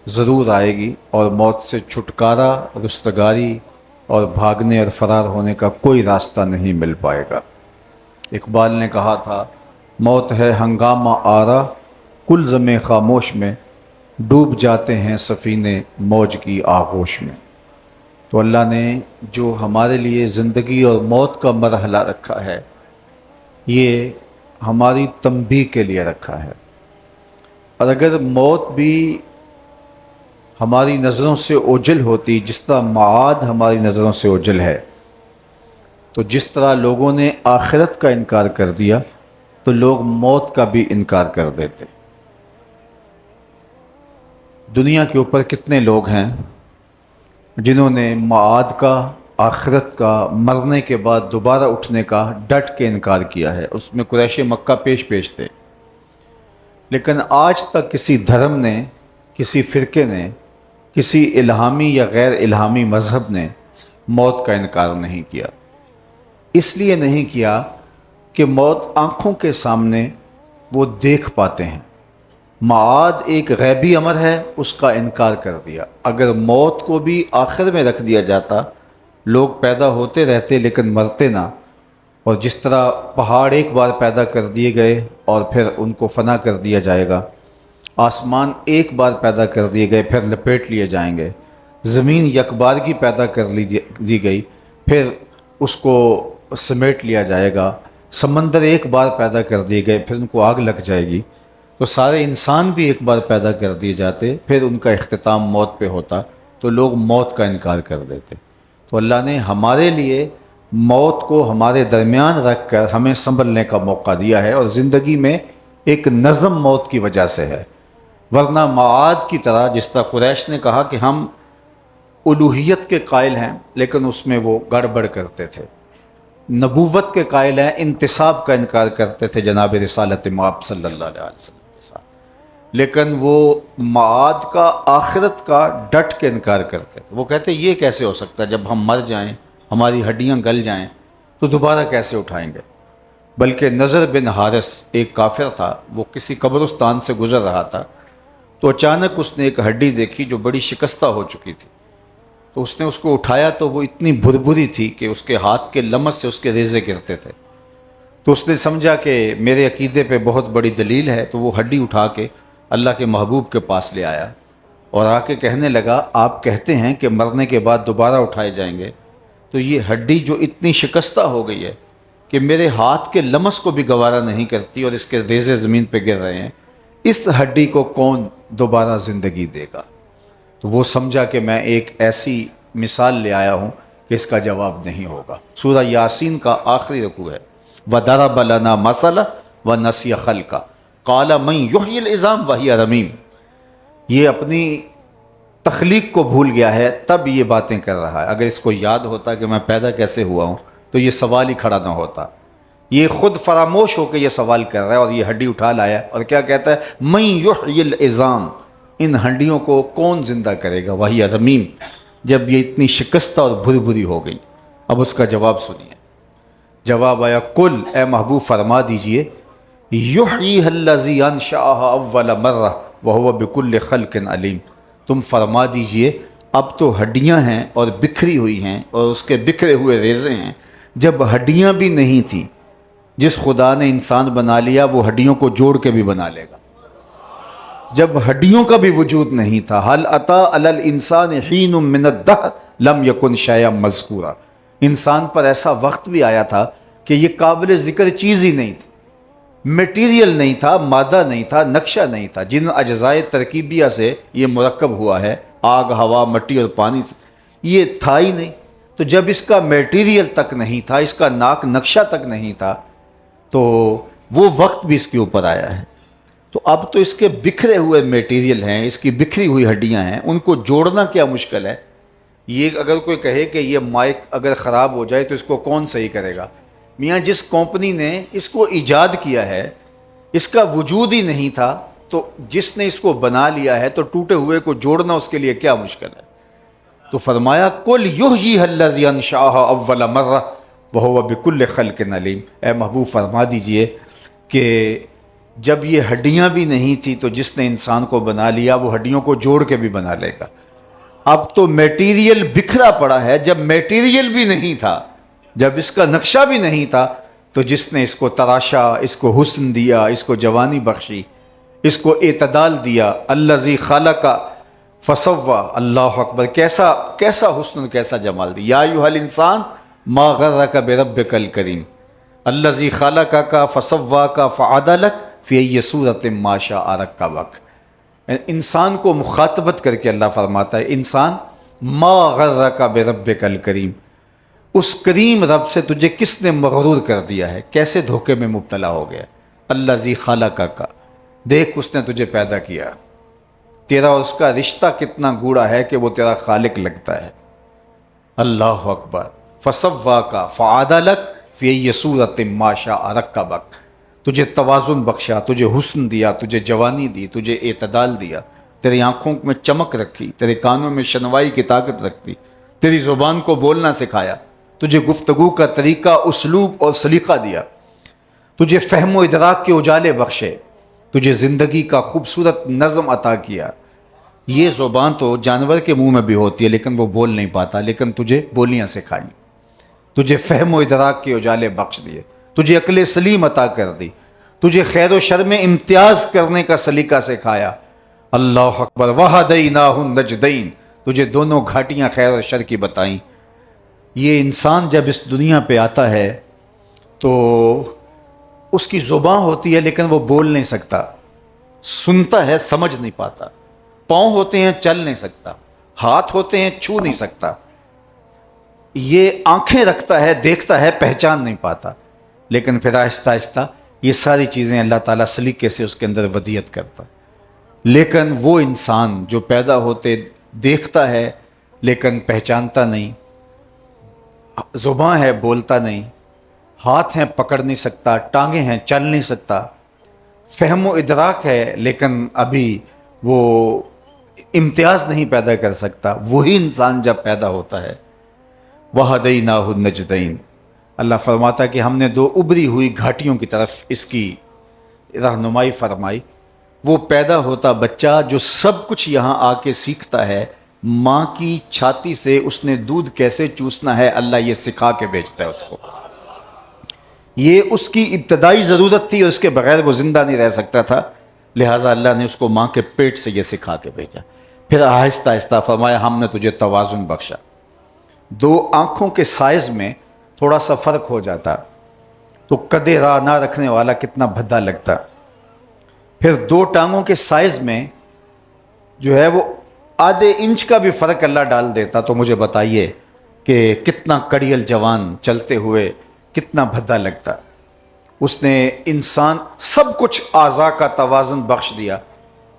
ضرور آئے گی اور موت سے چھٹکارا، رستگاری اور بھاگنے اور فرار ہونے کا کوئی راستہ نہیں مل پائے گا۔ اقبال نے کہا تھا، موت ہے ہنگامہ آرا کلزم خاموش میں، ڈوب جاتے ہیں سفینے موج کی آغوش میں۔ تو اللہ نے جو ہمارے لیے زندگی اور موت کا مرحلہ رکھا ہے، یہ ہماری تنبیہ کے لیے رکھا ہے۔ اور اگر موت بھی ہماری نظروں سے اوجھل ہوتی جس طرح معاد ہماری نظروں سے اوجھل ہے، تو جس طرح لوگوں نے آخرت کا انکار کر دیا تو لوگ موت کا بھی انکار کر دیتے۔ دنیا کے اوپر کتنے لوگ ہیں جنہوں نے معاد کا، آخرت کا، مرنے کے بعد دوبارہ اٹھنے کا ڈٹ کے انکار کیا ہے۔ اس میں قریش مکہ پیش تھے، لیکن آج تک کسی دھرم نے، کسی فرقے نے، کسی الہامی یا غیر الہامی مذہب نے موت کا انکار نہیں کیا۔ اس لیے نہیں کیا کہ موت آنکھوں کے سامنے وہ دیکھ پاتے ہیں۔ معاد ایک غیبی امر ہے، اس کا انکار کر دیا۔ اگر موت کو بھی آخر میں رکھ دیا جاتا، لوگ پیدا ہوتے رہتے لیکن مرتے نہ، اور جس طرح پہاڑ ایک بار پیدا کر دیے گئے اور پھر ان کو فنا کر دیا جائے گا، آسمان ایک بار پیدا کر دیے گئے پھر لپیٹ لیے جائیں گے، زمین یکبارگی پیدا کر دی گئی پھر اس کو سمیٹ لیا جائے گا، سمندر ایک بار پیدا کر دیے گئے پھر ان کو آگ لگ جائے گی، تو سارے انسان بھی ایک بار پیدا کر دیے جاتے پھر ان کا اختتام موت پہ ہوتا، تو لوگ موت کا انکار کر دیتے۔ تو اللہ نے ہمارے لیے موت کو ہمارے درمیان رکھ کر ہمیں سنبھلنے کا موقع دیا ہے، اور زندگی میں ایک نظم موت کی وجہ سے ہے، ورنہ معاد کی طرح جس طرح قریش نے کہا کہ ہم الوہیت کے قائل ہیں لیکن اس میں وہ گڑبڑ کرتے تھے، نبوت کے قائل ہیں، انتصاب کا انکار کرتے تھے جناب رسالت مآب صلی اللہ علیہ وسلم کے ساتھ۔ لیکن وہ معاد کا، آخرت کا ڈٹ کے انکار کرتے تھے۔ وہ کہتے یہ کیسے ہو سکتا ہے، جب ہم مر جائیں، ہماری ہڈیاں گل جائیں تو دوبارہ کیسے اٹھائیں گے؟ بلکہ نضر بن حارث ایک کافر تھا، وہ کسی قبرستان سے گزر رہا تھا تو اچانک اس نے ایک ہڈی دیکھی جو بڑی شکستہ ہو چکی تھی، تو اس نے اس کو اٹھایا تو وہ اتنی بھربھری تھی کہ اس کے ہاتھ کے لمس سے اس کے ریزے گرتے تھے۔ تو اس نے سمجھا کہ میرے عقیدے پہ بہت بڑی دلیل ہے، تو وہ ہڈی اٹھا کے اللہ کے محبوب کے پاس لے آیا اور آ کے کہنے لگا آپ کہتے ہیں کہ مرنے کے بعد دوبارہ اٹھائے جائیں گے، تو یہ ہڈی جو اتنی شکستہ ہو گئی ہے کہ میرے ہاتھ کے لمس کو بھی گوارا نہیں کرتی اور اس کے ریزے زمین پہ گر رہے ہیں، اس ہڈی کو کون دوبارہ زندگی دے گا؟ تو وہ سمجھا کہ میں ایک ایسی مثال لے آیا ہوں کہ اس کا جواب نہیں ہوگا۔ سورہ یاسین کا آخری رکوع ہے، وَضَرَبَ لَنَا مَثَلًا وَنَسِیَ خَلْقَهُ قَالَ مَن يُحْيِي الْعِظَامَ وَهِيَ رَمِيمٌ۔ یہ اپنی تخلیق کو بھول گیا ہے تب یہ باتیں کر رہا ہے۔ اگر اس کو یاد ہوتا کہ میں پیدا کیسے ہوا ہوں تو یہ سوال ہی کھڑا نہ ہوتا۔ یہ خود فراموش ہو کے یہ سوال کر رہا ہے اور یہ ہڈی اٹھا لایا اور کیا کہتا ہے، مَن يُحْيِي الْعِظَامَ، ان ہڈیوں کو کون زندہ کرے گا، وَهِيَ رَمِيمٌ، جب یہ اتنی شکستہ اور بھری ہو گئی۔ اب اس کا جواب سنیے۔ جواب آیا، قل، اے محبوب فرما دیجئے، یحییھا الذی انشأھا اول مرہ وہو بکل خلق علیم، تم فرما دیجئے اب تو ہڈیاں ہیں اور بکھری ہوئی ہیں اور اس کے بکھرے ہوئے ریزے ہیں، جب ہڈیاں بھی نہیں تھیں جس خدا نے انسان بنا لیا وہ ہڈیوں کو جوڑ کے بھی بنا لے گا۔ جب ہڈیوں کا بھی وجود نہیں تھا، هل اتی علی الانسان حین من الدہر لم یکن شیئا مذکورا، انسان پر ایسا وقت بھی آیا تھا کہ یہ قابل ذکر چیز ہی نہیں تھی، میٹیریل نہیں تھا، مادہ نہیں تھا، نقشہ نہیں تھا، جن اجزائے ترکیبیہ سے یہ مرکب ہوا ہے، آگ، ہوا، مٹی اور پانی سے، یہ تھا ہی نہیں۔ تو جب اس کا میٹیریل تک نہیں تھا، اس کا نقشہ تک نہیں تھا، تو وہ وقت بھی اس کے اوپر آیا ہے۔ تو اب تو اس کے بکھرے ہوئے میٹیریل ہیں، اس کی بکھری ہوئی ہڈیاں ہیں، ان کو جوڑنا کیا مشکل ہے۔ یہ اگر کوئی کہے کہ یہ مائک اگر خراب ہو جائے تو اس کو کون صحیح کرے گا؟ میاں جس کمپنی نے اس کو ایجاد کیا ہے، اس کا وجود ہی نہیں تھا، تو جس نے اس کو بنا لیا ہے تو ٹوٹے ہوئے کو جوڑنا اس کے لیے کیا مشکل ہے؟ تو فرمایا قل یحییھا الذی انشأھا اول مرہ وہو بکل خلق علیم، اے محبوب فرما دیجئے کہ جب یہ ہڈیاں بھی نہیں تھی تو جس نے انسان کو بنا لیا وہ ہڈیوں کو جوڑ کے بھی بنا لے گا۔ اب تو میٹیریل بکھرا پڑا ہے، جب میٹیریل بھی نہیں تھا، جب اس کا نقشہ بھی نہیں تھا، تو جس نے اس کو تراشا، اس کو حسن دیا، اس کو جوانی بخشی، اس کو اعتدال دیا، الذی خلق فسوی، اللہ اکبر، کیسا حسن، کیسا جمال دیا۔ یا ایھا الانسان ما غرک بربک الکریم الذی خلقک فسواک فعدلک فی ای صورۃ ما شاء رکبک۔ انسان کو مخاطبت کر کے اللہ فرماتا ہے، انسان ما غرک بربک الکریم، اس کریم رب سے تجھے کس نے مغرور کر دیا ہے، کیسے دھوکے میں مبتلا ہو گیا۔ الذی خلقک، دیکھ اس نے تجھے پیدا کیا، تیرا اور اس کا رشتہ کتنا گوڑا ہے کہ وہ تیرا خالق لگتا ہے۔ اللہ اکبر، فسواک فعدلک فی ای صورۃ ما شاء رکبک، تجھے توازن بخشا، تجھے حسن دیا، تجھے جوانی دی، تجھے اعتدال دیا، تیری آنکھوں میں چمک رکھی، تیرے کانوں میں شنوائی کی طاقت رکھی، تیری زبان کو بولنا سکھایا، تجھے گفتگو کا طریقہ، اسلوب اور سلیقہ دیا، تجھے فہم و ادراک کے اجالے بخشے، تجھے زندگی کا خوبصورت نظم عطا کیا۔ یہ زبان تو جانور کے منہ میں بھی ہوتی ہے لیکن وہ بول نہیں پاتا، لیکن تجھے بولیاں سکھائی، تجھے فہم و ادراک کے اجالے بخش دیے، تجھے عقل سلیم عطا کر دی، تجھے خیر و شر میں امتیاز کرنے کا سلیقہ سکھایا۔ اللہ اکبر، وَہَدَيْنَاهُ النَّجْدَيْنِ، تجھے دونوں گھاٹیاں خیر و شر کی بتائیں۔ یہ انسان جب اس دنیا پہ آتا ہے تو اس کی زبان ہوتی ہے لیکن وہ بول نہیں سکتا، سنتا ہے سمجھ نہیں پاتا، پاؤں ہوتے ہیں چل نہیں سکتا، ہاتھ ہوتے ہیں چھو نہیں سکتا، یہ آنکھیں رکھتا ہے دیکھتا ہے پہچان نہیں پاتا، لیکن پھر آہستہ آہستہ یہ ساری چیزیں اللہ تعالیٰ سلیقے سے اس کے اندر ودیت کرتا۔ لیکن وہ انسان جو پیدا ہوتے دیکھتا ہے لیکن پہچانتا نہیں، زبان ہے بولتا نہیں، ہاتھ ہیں پکڑ نہیں سکتا، ٹانگیں ہیں چل نہیں سکتا، فہم و ادراک ہے لیکن ابھی وہ امتیاز نہیں پیدا کر سکتا، وہی انسان جب پیدا ہوتا ہے وَهَدَيْنَاهُ النَّجْدَيْنِ، اللہ فرماتا ہے کہ ہم نے دو ابری ہوئی گھاٹیوں کی طرف اس کی رہنمائی فرمائی. وہ پیدا ہوتا بچہ جو سب کچھ یہاں آ کے سیکھتا ہے، ماں کی چھاتی سے اس نے دودھ کیسے چوسنا ہے اللہ یہ سکھا کے بھیجتا ہے اس کو. یہ اس کی ابتدائی ضرورت تھی اور اس کے بغیر وہ زندہ نہیں رہ سکتا تھا، لہٰذا اللہ نے اس کو ماں کے پیٹ سے یہ سکھا کے بھیجا. پھر آہستہ آہستہ فرمایا ہم نے تجھے توازن بخشا. دو آنکھوں کے سائز میں تھوڑا سا فرق ہو جاتا تو قدے راہ نہ رکھنے والا کتنا بھدا لگتا. پھر دو ٹانگوں کے سائز میں جو ہے وہ آدھے انچ کا بھی فرق اللہ ڈال دیتا تو مجھے بتائیے کہ کتنا کڑیل جوان چلتے ہوئے کتنا بھدا لگتا. اس نے انسان سب کچھ اعضاء کا توازن بخش دیا،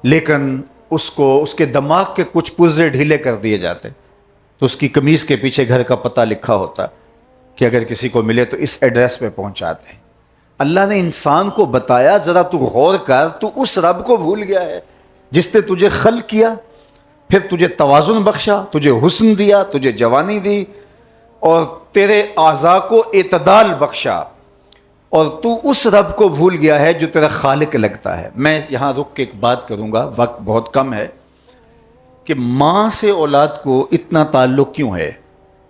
لیکن اس کو اس کے دماغ کے کچھ پرزے ڈھیلے کر دیے جاتے تو اس کی قمیض کے پیچھے گھر کا پتہ لکھا ہوتا کہ اگر کسی کو ملے تو اس ایڈریس پہ پہنچاتے ہیں. اللہ نے انسان کو بتایا ذرا تو غور کر، تو اس رب کو بھول گیا ہے جس نے تجھے خلق کیا، پھر تجھے توازن بخشا، تجھے حسن دیا، تجھے جوانی دی اور تیرے اعضاء کو اعتدال بخشا، اور تو اس رب کو بھول گیا ہے جو تیرا خالق لگتا ہے. میں یہاں رک کے ایک بات کروں گا، وقت بہت کم ہے، کہ ماں سے اولاد کو اتنا تعلق کیوں ہے؟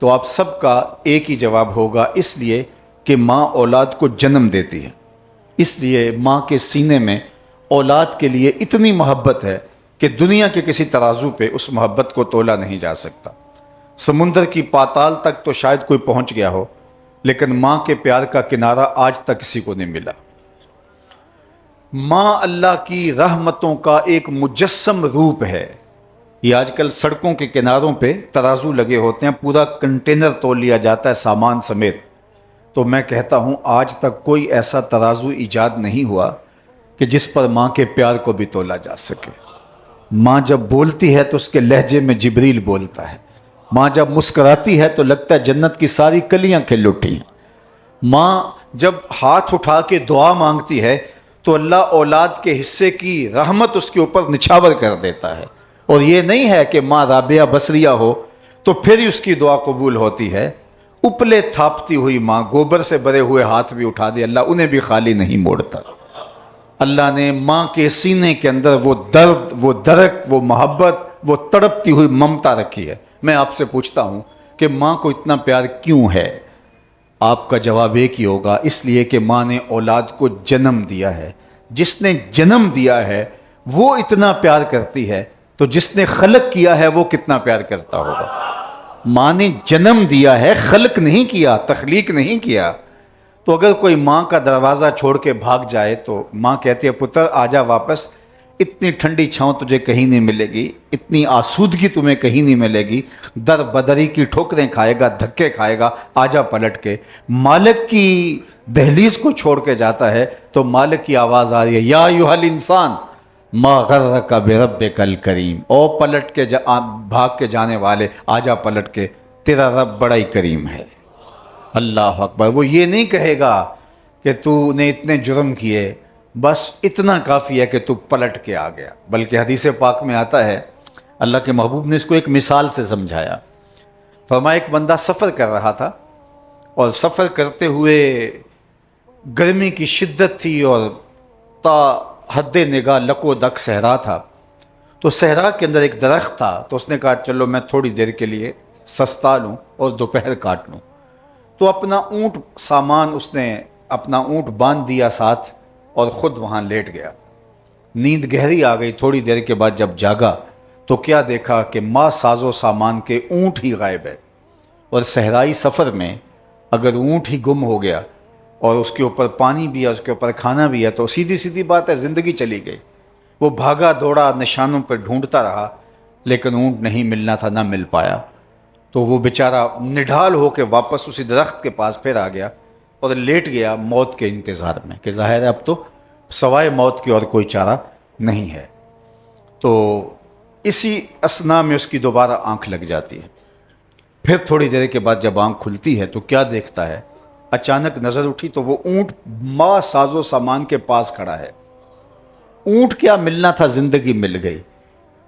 تو آپ سب کا ایک ہی جواب ہوگا، اس لیے کہ ماں اولاد کو جنم دیتی ہے. اس لیے ماں کے سینے میں اولاد کے لیے اتنی محبت ہے کہ دنیا کے کسی ترازو پہ اس محبت کو تولا نہیں جا سکتا. سمندر کی پاتال تک تو شاید کوئی پہنچ گیا ہو، لیکن ماں کے پیار کا کنارہ آج تک کسی کو نہیں ملا. ماں اللہ کی رحمتوں کا ایک مجسم روپ ہے. یہ آج کل سڑکوں کے کناروں پہ ترازو لگے ہوتے ہیں، پورا کنٹینر تول لیا جاتا ہے سامان سمیت. تو میں کہتا ہوں آج تک کوئی ایسا ترازو ایجاد نہیں ہوا کہ جس پر ماں کے پیار کو بھی تولا جا سکے. ماں جب بولتی ہے تو اس کے لہجے میں جبریل بولتا ہے. ماں جب مسکراتی ہے تو لگتا ہے جنت کی ساری کلیاں کھل اٹھی ہیں. ماں جب ہاتھ اٹھا کے دعا مانگتی ہے تو اللہ اولاد کے حصے کی رحمت اس کے اوپر نچھاور کر دیتا ہے. اور یہ نہیں ہے کہ ماں رابعہ بصریہ ہو تو پھر ہی اس کی دعا قبول ہوتی ہے. اپلے تھاپتی ہوئی ماں، گوبر سے بھرے ہوئے ہاتھ بھی اٹھا دے اللہ انہیں بھی خالی نہیں موڑتا. اللہ نے ماں کے سینے کے اندر وہ درد، وہ درک، وہ محبت، وہ تڑپتی ہوئی ممتا رکھی ہے. میں آپ سے پوچھتا ہوں کہ ماں کو اتنا پیار کیوں ہے؟ آپ کا جواب ایک ہی ہوگا، اس لیے کہ ماں نے اولاد کو جنم دیا ہے. جس نے جنم دیا ہے وہ اتنا پیار کرتی ہے تو جس نے خلق کیا ہے وہ کتنا پیار کرتا ہوگا. ماں نے جنم دیا ہے، خلق نہیں کیا، تخلیق نہیں کیا. تو اگر کوئی ماں کا دروازہ چھوڑ کے بھاگ جائے تو ماں کہتی ہے پتر آجا واپس، اتنی ٹھنڈی چھاؤں تجھے کہیں نہیں ملے گی، اتنی آسودگی تمہیں کہیں نہیں ملے گی، در بدری کی ٹھوکریں کھائے گا، دھکے کھائے گا، آجا پلٹ کے. مالک کی دہلیز کو چھوڑ کے جاتا ہے تو مالک کی آواز آ رہی ہے یا ایھا الانسان ما غرک بربک الکریم، او پلٹ کے بھاگ کے جانے والے آجا پلٹ کے، تیرا رب بڑا ہی کریم ہے. اللہ اکبر. وہ یہ نہیں کہے گا کہ تو نے اتنے جرم کیے، بس اتنا کافی ہے کہ تو پلٹ کے آ گیا. بلکہ حدیث پاک میں آتا ہے، اللہ کے محبوب نے اس کو ایک مثال سے سمجھایا. فرمایا ایک بندہ سفر کر رہا تھا اور سفر کرتے ہوئے گرمی کی شدت تھی اور تا حد نگاہ لک و دک صحرا تھا. تو صحرا کے اندر ایک درخت تھا تو اس نے کہا چلو میں تھوڑی دیر کے لیے سستا لوں اور دوپہر کاٹ لوں. تو اپنا اونٹ سامان اس نے اپنا اونٹ باندھ دیا ساتھ اور خود وہاں لیٹ گیا. نیند گہری آ گئی. تھوڑی دیر کے بعد جب جاگا تو کیا دیکھا کہ ماں ساز و سامان کے اونٹ ہی غائب ہے. اور صحرائی سفر میں اگر اونٹ ہی گم ہو گیا اور اس کے اوپر پانی بھی ہے، اس کے اوپر کھانا بھی ہے، تو سیدھی سیدھی بات ہے زندگی چلی گئی. وہ بھاگا دوڑا نشانوں پہ ڈھونڈتا رہا لیکن اونٹ نہیں ملنا تھا، نہ مل پایا. تو وہ بیچارہ نڈھال ہو کے واپس اسی درخت کے پاس پھر آ گیا اور لیٹ گیا موت کے انتظار میں کہ ظاہر ہے اب تو سوائے موت کی اور کوئی چارہ نہیں ہے. تو اسی اثنا میں اس کی دوبارہ آنکھ لگ جاتی ہے. پھر تھوڑی دیر کے بعد جب آنکھ کھلتی ہے تو کیا دیکھتا ہے؟ اچانک نظر اٹھی تو وہ اونٹ ماں ساز و سامان کے پاس کھڑا ہے اونٹ کیا ملنا تھا، زندگی مل گئی۔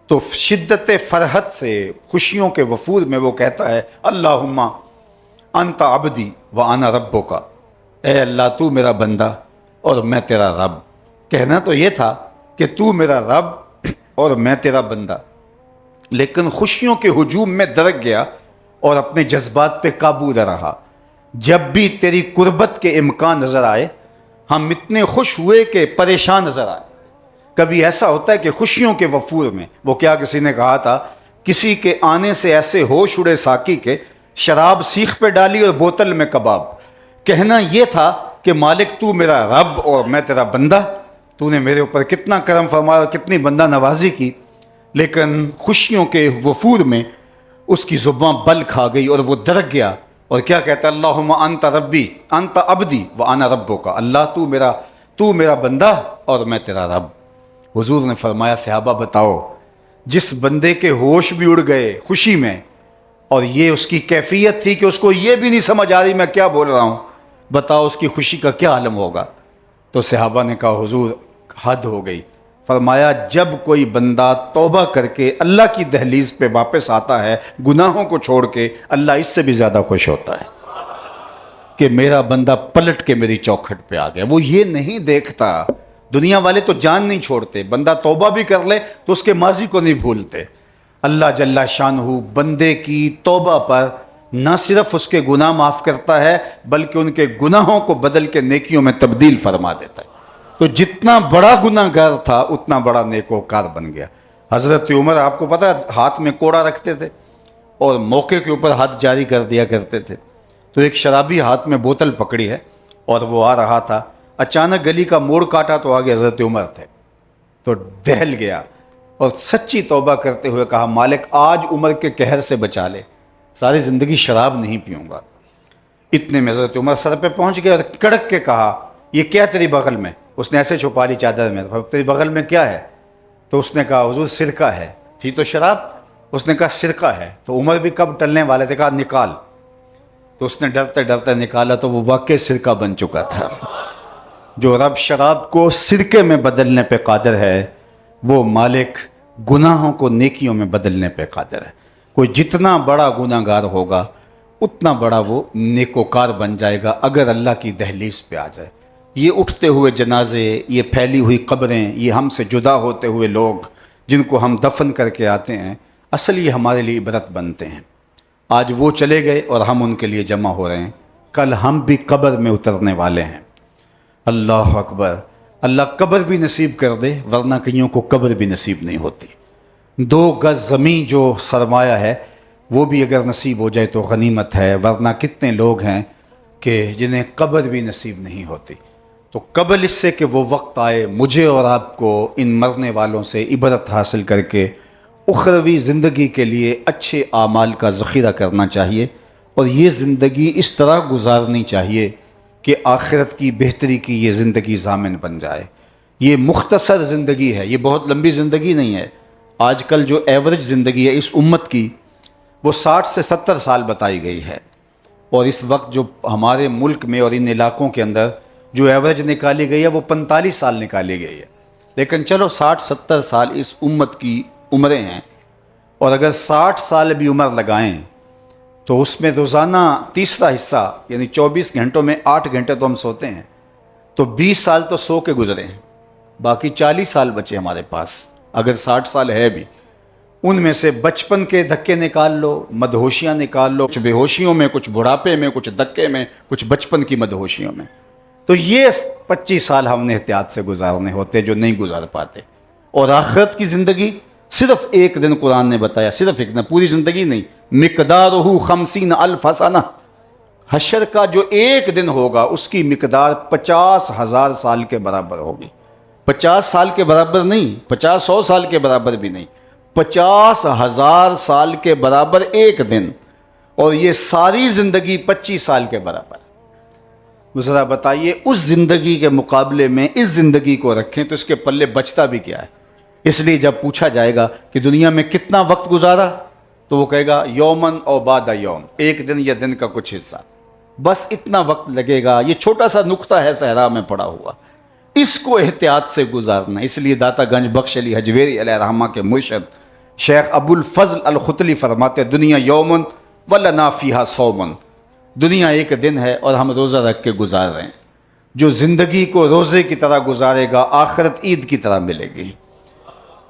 تو شدت فرحت سے خوشیوں کے وفور میں وہ کہتا ہے اللہم انت عبدی وانا ربک، اے اللہ تو میرا بندہ اور میں تیرا رب۔ کہنا تو یہ تھا کہ تو میرا رب اور میں تیرا بندہ، لیکن خوشیوں کے ہجوم میں درک گیا اور اپنے جذبات پہ قابو نہ رہا۔ جب بھی تیری قربت کے امکان نظر آئے ہم اتنے خوش ہوئے کہ پریشان نظر آئے۔ کبھی ایسا ہوتا ہے کہ خوشیوں کے وفور میں، وہ کیا کسی نے کہا تھا، کسی کے آنے سے ایسے ہوش اڑے ساقی کے، شراب سیخ پہ ڈالی اور بوتل میں کباب۔ کہنا یہ تھا کہ مالک تو میرا رب اور میں تیرا بندہ، تو نے میرے اوپر کتنا کرم فرمایا اور کتنی بندہ نوازی کی۔ لیکن خوشیوں کے وفور میں اس کی زباں بل کھا گئی اور وہ درک گیا، اور کیا کہتا ہے اللہم انت ربی انت عبدی وانا ربک، اللہ تو میرا بندہ اور میں تیرا رب۔ حضور نے فرمایا صحابہ بتاؤ، جس بندے کے ہوش بھی اڑ گئے خوشی میں، اور یہ اس کی کیفیت تھی کہ اس کو یہ بھی نہیں سمجھ آ رہی میں کیا بول رہا ہوں، بتاؤ اس کی خوشی کا کیا عالم ہوگا؟ تو صحابہ نے کہا حضور حد ہو گئی۔ فرمایا جب کوئی بندہ توبہ کر کے اللہ کی دہلیز پہ واپس آتا ہے گناہوں کو چھوڑ کے، اللہ اس سے بھی زیادہ خوش ہوتا ہے کہ میرا بندہ پلٹ کے میری چوکھٹ پہ آ گیا۔ وہ یہ نہیں دیکھتا، دنیا والے تو جان نہیں چھوڑتے، بندہ توبہ بھی کر لے تو اس کے ماضی کو نہیں بھولتے۔ اللہ جل شانہ بندے کی توبہ پر نہ صرف اس کے گناہ معاف کرتا ہے بلکہ ان کے گناہوں کو بدل کے نیکیوں میں تبدیل فرما دیتا ہے۔ تو جتنا بڑا گناہ گار تھا اتنا بڑا نیکوکار بن گیا۔ حضرت عمر آپ کو پتہ ہے ہاتھ میں کوڑا رکھتے تھے اور موقع کے اوپر ہاتھ جاری کر دیا کرتے تھے۔ تو ایک شرابی ہاتھ میں بوتل پکڑی ہے اور وہ آ رہا تھا، اچانک گلی کا موڑ کاٹا تو آگے حضرت عمر تھے، تو دہل گیا اور سچی توبہ کرتے ہوئے کہا مالک آج عمر کے قہر سے بچا لے، ساری زندگی شراب نہیں پیوں گا۔ اتنے میں حضرت عمر سر پہ پہنچ گئے اور کڑک کے کہا یہ کیا تیری بغل میں؟ اس نے ایسے چھپا لی چادر میں، تیری بغل میں کیا ہے؟ تو اس نے کہا حضور سرکہ ہے، تھی تو شراب؟ اس نے کہا سرکہ ہے۔ تو عمر بھی کب ٹلنے والے تھے، کہا نکال۔ تو اس نے ڈرتے ڈرتے نکالا تو وہ واقعی سرکہ بن چکا تھا۔ جو رب شراب کو سرکے میں بدلنے پہ قادر ہے وہ مالک گناہوں کو نیکیوں میں بدلنے پہ قادر ہے۔ کوئی جتنا بڑا گناہ گار ہوگا اتنا بڑا وہ نیکوکار بن جائے گا اگر اللہ کی دہلیز پہ آ جائے۔ یہ اٹھتے ہوئے جنازے، یہ پھیلی ہوئی قبریں، یہ ہم سے جدا ہوتے ہوئے لوگ جن کو ہم دفن کر کے آتے ہیں، اصل یہ ہمارے لیے عبرت بنتے ہیں۔ آج وہ چلے گئے اور ہم ان کے لیے جمع ہو رہے ہیں، کل ہم بھی قبر میں اترنے والے ہیں۔ اللہ اکبر، اللہ قبر بھی نصیب کر دے، ورنہ کئیوں کو قبر بھی نصیب نہیں ہوتی۔ 2 گز زمین جو سرمایہ ہے وہ بھی اگر نصیب ہو جائے تو غنیمت ہے، ورنہ کتنے لوگ ہیں کہ جنہیں قبر بھی نصیب نہیں ہوتی۔ تو قبل اس سے کہ وہ وقت آئے مجھے اور آپ کو ان مرنے والوں سے عبرت حاصل کر کے اخروی زندگی کے لیے اچھے اعمال کا ذخیرہ کرنا چاہیے، اور یہ زندگی اس طرح گزارنی چاہیے کہ آخرت کی بہتری کی یہ زندگی ضامن بن جائے۔ یہ مختصر زندگی ہے، یہ بہت لمبی زندگی نہیں ہے۔ آج کل جو ایوریج زندگی ہے اس امت کی وہ 60 سے 70 سال بتائی گئی ہے، اور اس وقت جو ہمارے ملک میں اور ان علاقوں کے اندر جو ایوریج نکالی گئی ہے وہ 45 سال نکالی گئی ہے۔ لیکن چلو 60-70 سال اس امت کی عمریں ہیں، اور اگر 60 سال بھی عمر لگائیں تو اس میں روزانہ تیسرا حصہ یعنی 24 گھنٹوں میں 8 گھنٹے تو ہم سوتے ہیں، تو 20 سال تو سو کے گزرے ہیں، باقی 40 سال بچے ہمارے پاس اگر 60 سال ہے بھی۔ ان میں سے بچپن کے دھکے نکال لو، مدہوشیاں نکال لو، کچھ بے ہوشیوں میں، کچھ بڑھاپے میں، کچھ دھکے میں، کچھ بچپن کی مدہوشیوں میں، تو یہ 25 سال ہم نے احتیاط سے گزارنے ہوتے جو نہیں گزار پاتے۔ اور آخرت کی زندگی صرف ایک دن قرآن نے بتایا، صرف ایک دن، پوری زندگی نہیں، مقدارہ 50,000 سنہ، حشر کا جو ایک دن ہوگا اس کی مقدار 50,000 سال کے برابر ہوگی۔ 50 سال کے برابر نہیں، 50-100 سال کے برابر بھی نہیں، 50,000 سال کے برابر ایک دن، اور یہ ساری زندگی 25 سال کے برابر۔ ذرا بتائیے اس زندگی کے مقابلے میں اس زندگی کو رکھیں تو اس کے پلے بچتا بھی کیا ہے؟ اس لیے جب پوچھا جائے گا کہ دنیا میں کتنا وقت گزارا تو وہ کہے گا یومن او بعد یوم، ایک دن یا دن کا کچھ حصہ، بس اتنا وقت لگے گا۔ یہ چھوٹا سا نقطہ ہے صحرا میں پڑا ہوا، اس کو احتیاط سے گزارنا. اس لیے داتا گنج بخش علی حجویری علیہ رحمہ کے مرشد شیخ ابو الفضل الختلی فرماتے دنیا یومن ولنا فیہا صومن، دنیا ایک دن ہے اور ہم روزہ رکھ کے گزار رہے ہیں. جو زندگی کو روزے کی طرح گزارے گا آخرت عید کی طرح ملے گی،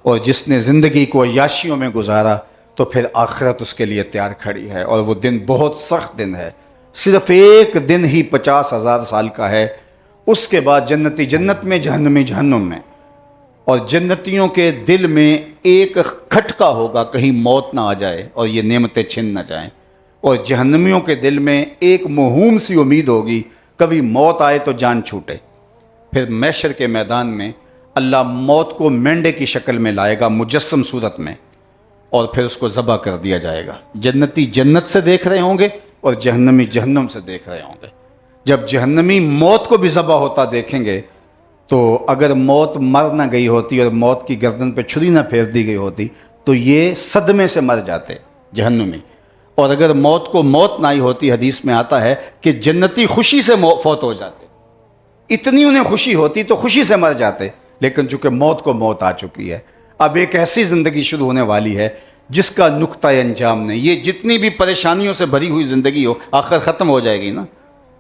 اور جس نے زندگی کو عیاشیوں میں گزارا تو پھر آخرت اس کے لیے تیار کھڑی ہے، اور وہ دن بہت سخت دن ہے. صرف ایک دن ہی 50,000 سال کا ہے. اس کے بعد جنتی جنت میں، جہنمی جہنم میں. اور جنتیوں کے دل میں ایک کھٹکا ہوگا کہیں موت نہ آ جائے اور یہ نعمتیں چھن نہ جائیں، اور جہنمیوں کے دل میں ایک موہوم سی امید ہوگی کبھی موت آئے تو جان چھوٹے. پھر محشر کے میدان میں اللہ موت کو مینڈے کی شکل میں لائے گا مجسم صورت میں، اور پھر اس کو ذبح کر دیا جائے گا. جنتی جنت سے دیکھ رہے ہوں گے اور جہنمی جہنم سے دیکھ رہے ہوں گے. جب جہنمی موت کو بھی ذبح ہوتا دیکھیں گے تو اگر موت مر نہ گئی ہوتی اور موت کی گردن پہ چھری نہ پھیر دی گئی ہوتی تو یہ صدمے سے مر جاتے جہنمی. اور اگر موت کو موت نہ آئی ہوتی، حدیث میں آتا ہے کہ جنتی خوشی سے فوت ہو جاتے. اتنی انہیں خوشی ہوتی تو خوشی سے مر جاتے، لیکن چونکہ موت کو موت آ چکی ہے، اب ایک ایسی زندگی شروع ہونے والی ہے جس کا نقطہ انجام نہیں. یہ جتنی بھی پریشانیوں سے بھری ہوئی زندگی ہو آخر ختم ہو جائے گی نا.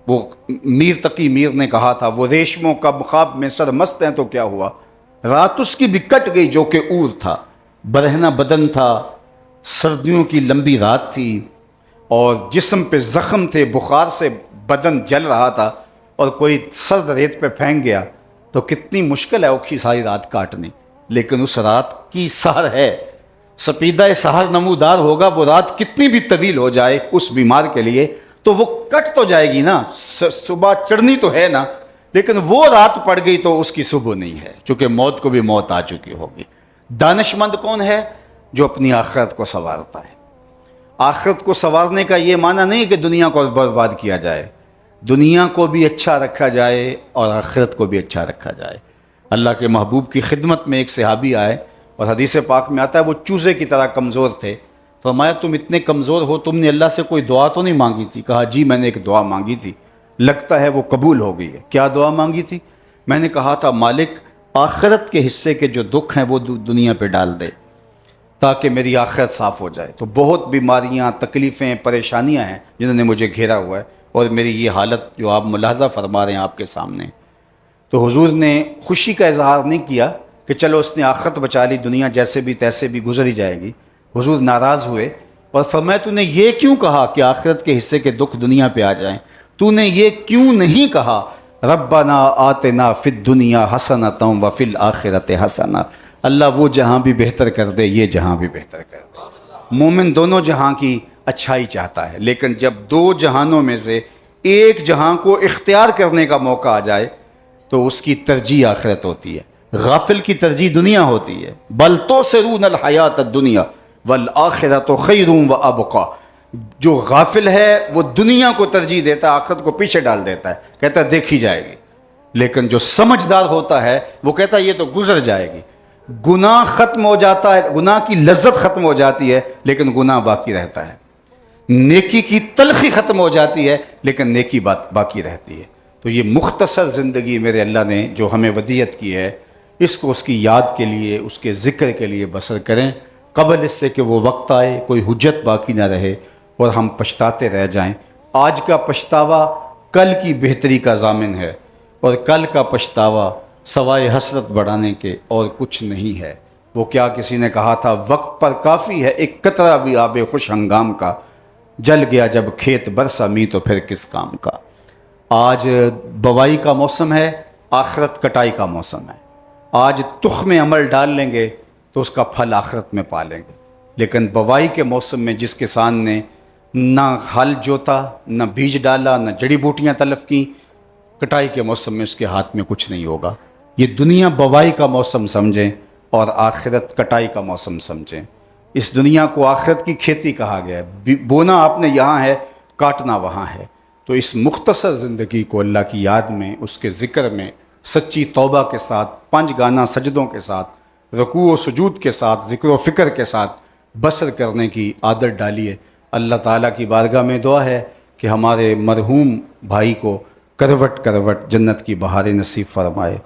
وہ میر تقی میر نے کہا تھا وہ ریشموں کا خواب میں سر مست ہیں تو کیا ہوا، رات اس کی بھی کٹ گئی جو کہ اور تھا. برہنہ بدن تھا، سردیوں کی لمبی رات تھی، اور جسم پہ زخم تھے، بخار سے بدن جل رہا تھا، اور کوئی سرد ریت پہ پھینک گیا تو کتنی مشکل ہے اوکھی ساری رات کاٹنی. لیکن اس رات کی سحر ہے، سپیدہ سحر نمودار ہوگا. وہ رات کتنی بھی طویل ہو جائے اس بیمار کے لیے تو وہ کٹ تو جائے گی نا، صبح چڑھنی تو ہے نا، لیکن وہ رات پڑ گئی تو اس کی صبح نہیں ہے، چونکہ موت کو بھی موت آ چکی ہوگی. دانش مند کون ہے؟ جو اپنی آخرت کو سنوارتا ہے. آخرت کو سنوارنے کا یہ معنی نہیں کہ دنیا کو برباد کیا جائے، دنیا کو بھی اچھا رکھا جائے اور آخرت کو بھی اچھا رکھا جائے. اللہ کے محبوب کی خدمت میں ایک صحابی آئے اور حدیث پاک میں آتا ہے وہ چوزے کی طرح کمزور تھے. فرمایا تم اتنے کمزور ہو، تم نے اللہ سے کوئی دعا تو نہیں مانگی تھی؟ کہا جی میں نے ایک دعا مانگی تھی، لگتا ہے وہ قبول ہو گئی ہے. کیا دعا مانگی تھی؟ میں نے کہا تھا مالک آخرت کے حصے کے جو دکھ ہیں وہ دنیا پہ ڈال دے تاکہ میری آخرت صاف ہو جائے. تو بہت بیماریاں، تکلیفیں، پریشانیاں ہیں جنہوں نے مجھے گھیرا ہوا ہے، اور میری یہ حالت جو آپ ملاحظہ فرما رہے ہیں آپ کے سامنے. تو حضور نے خوشی کا اظہار نہیں کیا کہ چلو اس نے آخرت بچا لی، دنیا جیسے بھی تیسے بھی گزر ہی جائے گی. حضور ناراض ہوئے اور فرمایا تو نے یہ کیوں کہا کہ آخرت کے حصے کے دکھ دنیا پہ آ جائیں؟ تو نے یہ کیوں نہیں کہا ربنا آتنا فی الدنیا حسنۃ وفی الآخرۃ حسنۃ؟ اللہ وہ جہاں بھی بہتر کر دے، یہ جہاں بھی بہتر کر دے. مومن دونوں جہاں کی اچھائی چاہتا ہے، لیکن جب دو جہانوں میں سے ایک جہاں کو اختیار کرنے کا موقع آ جائے تو اس کی ترجیح آخرت ہوتی ہے. غافل کی ترجیح دنیا ہوتی ہے. بل تؤثرون الحیات الدنیا والآخرۃ خیر وابقی. جو غافل ہے وہ دنیا کو ترجیح دیتا ہے، آخرت کو پیچھے ڈال دیتا ہے، کہتا ہے دیکھی جائے گی. لیکن جو سمجھدار ہوتا ہے وہ کہتا ہے یہ تو گزر جائے گی. گناہ ختم ہو جاتا ہے، گناہ کی لذت ختم ہو جاتی ہے لیکن گناہ باقی رہتا ہے. نیکی کی تلخی ختم ہو جاتی ہے لیکن نیکی باقی رہتی ہے. تو یہ مختصر زندگی میرے اللہ نے جو ہمیں ودیت کی ہے، اس کو اس کی یاد کے لیے، اس کے ذکر کے لیے بسر کریں، قبل اس سے کہ وہ وقت آئے کوئی حجت باقی نہ رہے اور ہم پچھتاتے رہ جائیں. آج کا پچھتاوا کل کی بہتری کا ضامن ہے، اور کل کا پچھتاوا سوائے حسرت بڑھانے کے اور کچھ نہیں ہے. وہ کیا کسی نے کہا تھا وقت پر کافی ہے ایک قطرہ بھی آب خوش ہنگام کا، جل گیا جب کھیت برسا می تو پھر کس کام کا. آج بوائی کا موسم ہے، آخرت کٹائی کا موسم ہے. آج تخم عمل ڈال لیں گے تو اس کا پھل آخرت میں پا لیں گے، لیکن بوائی کے موسم میں جس کسان نے نہ ہل جوتا، نہ بیج ڈالا، نہ جڑی بوٹیاں تلف کی، کٹائی کے موسم میں اس کے ہاتھ میں کچھ نہیں ہوگا. یہ دنیا بوائی کا موسم سمجھیں اور آخرت کٹائی کا موسم سمجھیں. اس دنیا کو آخرت کی کھیتی کہا گیا ہے. بونا آپ نے یہاں ہے، کاٹنا وہاں ہے. تو اس مختصر زندگی کو اللہ کی یاد میں، اس کے ذکر میں، سچی توبہ کے ساتھ، 5 گانا سجدوں کے ساتھ، رکوع و سجود کے ساتھ، ذکر و فکر کے ساتھ بسر کرنے کی عادت ڈالیے. اللہ تعالیٰ کی بارگاہ میں دعا ہے کہ ہمارے مرحوم بھائی کو کروٹ کروٹ جنت کی بہاریں نصیب فرمائے.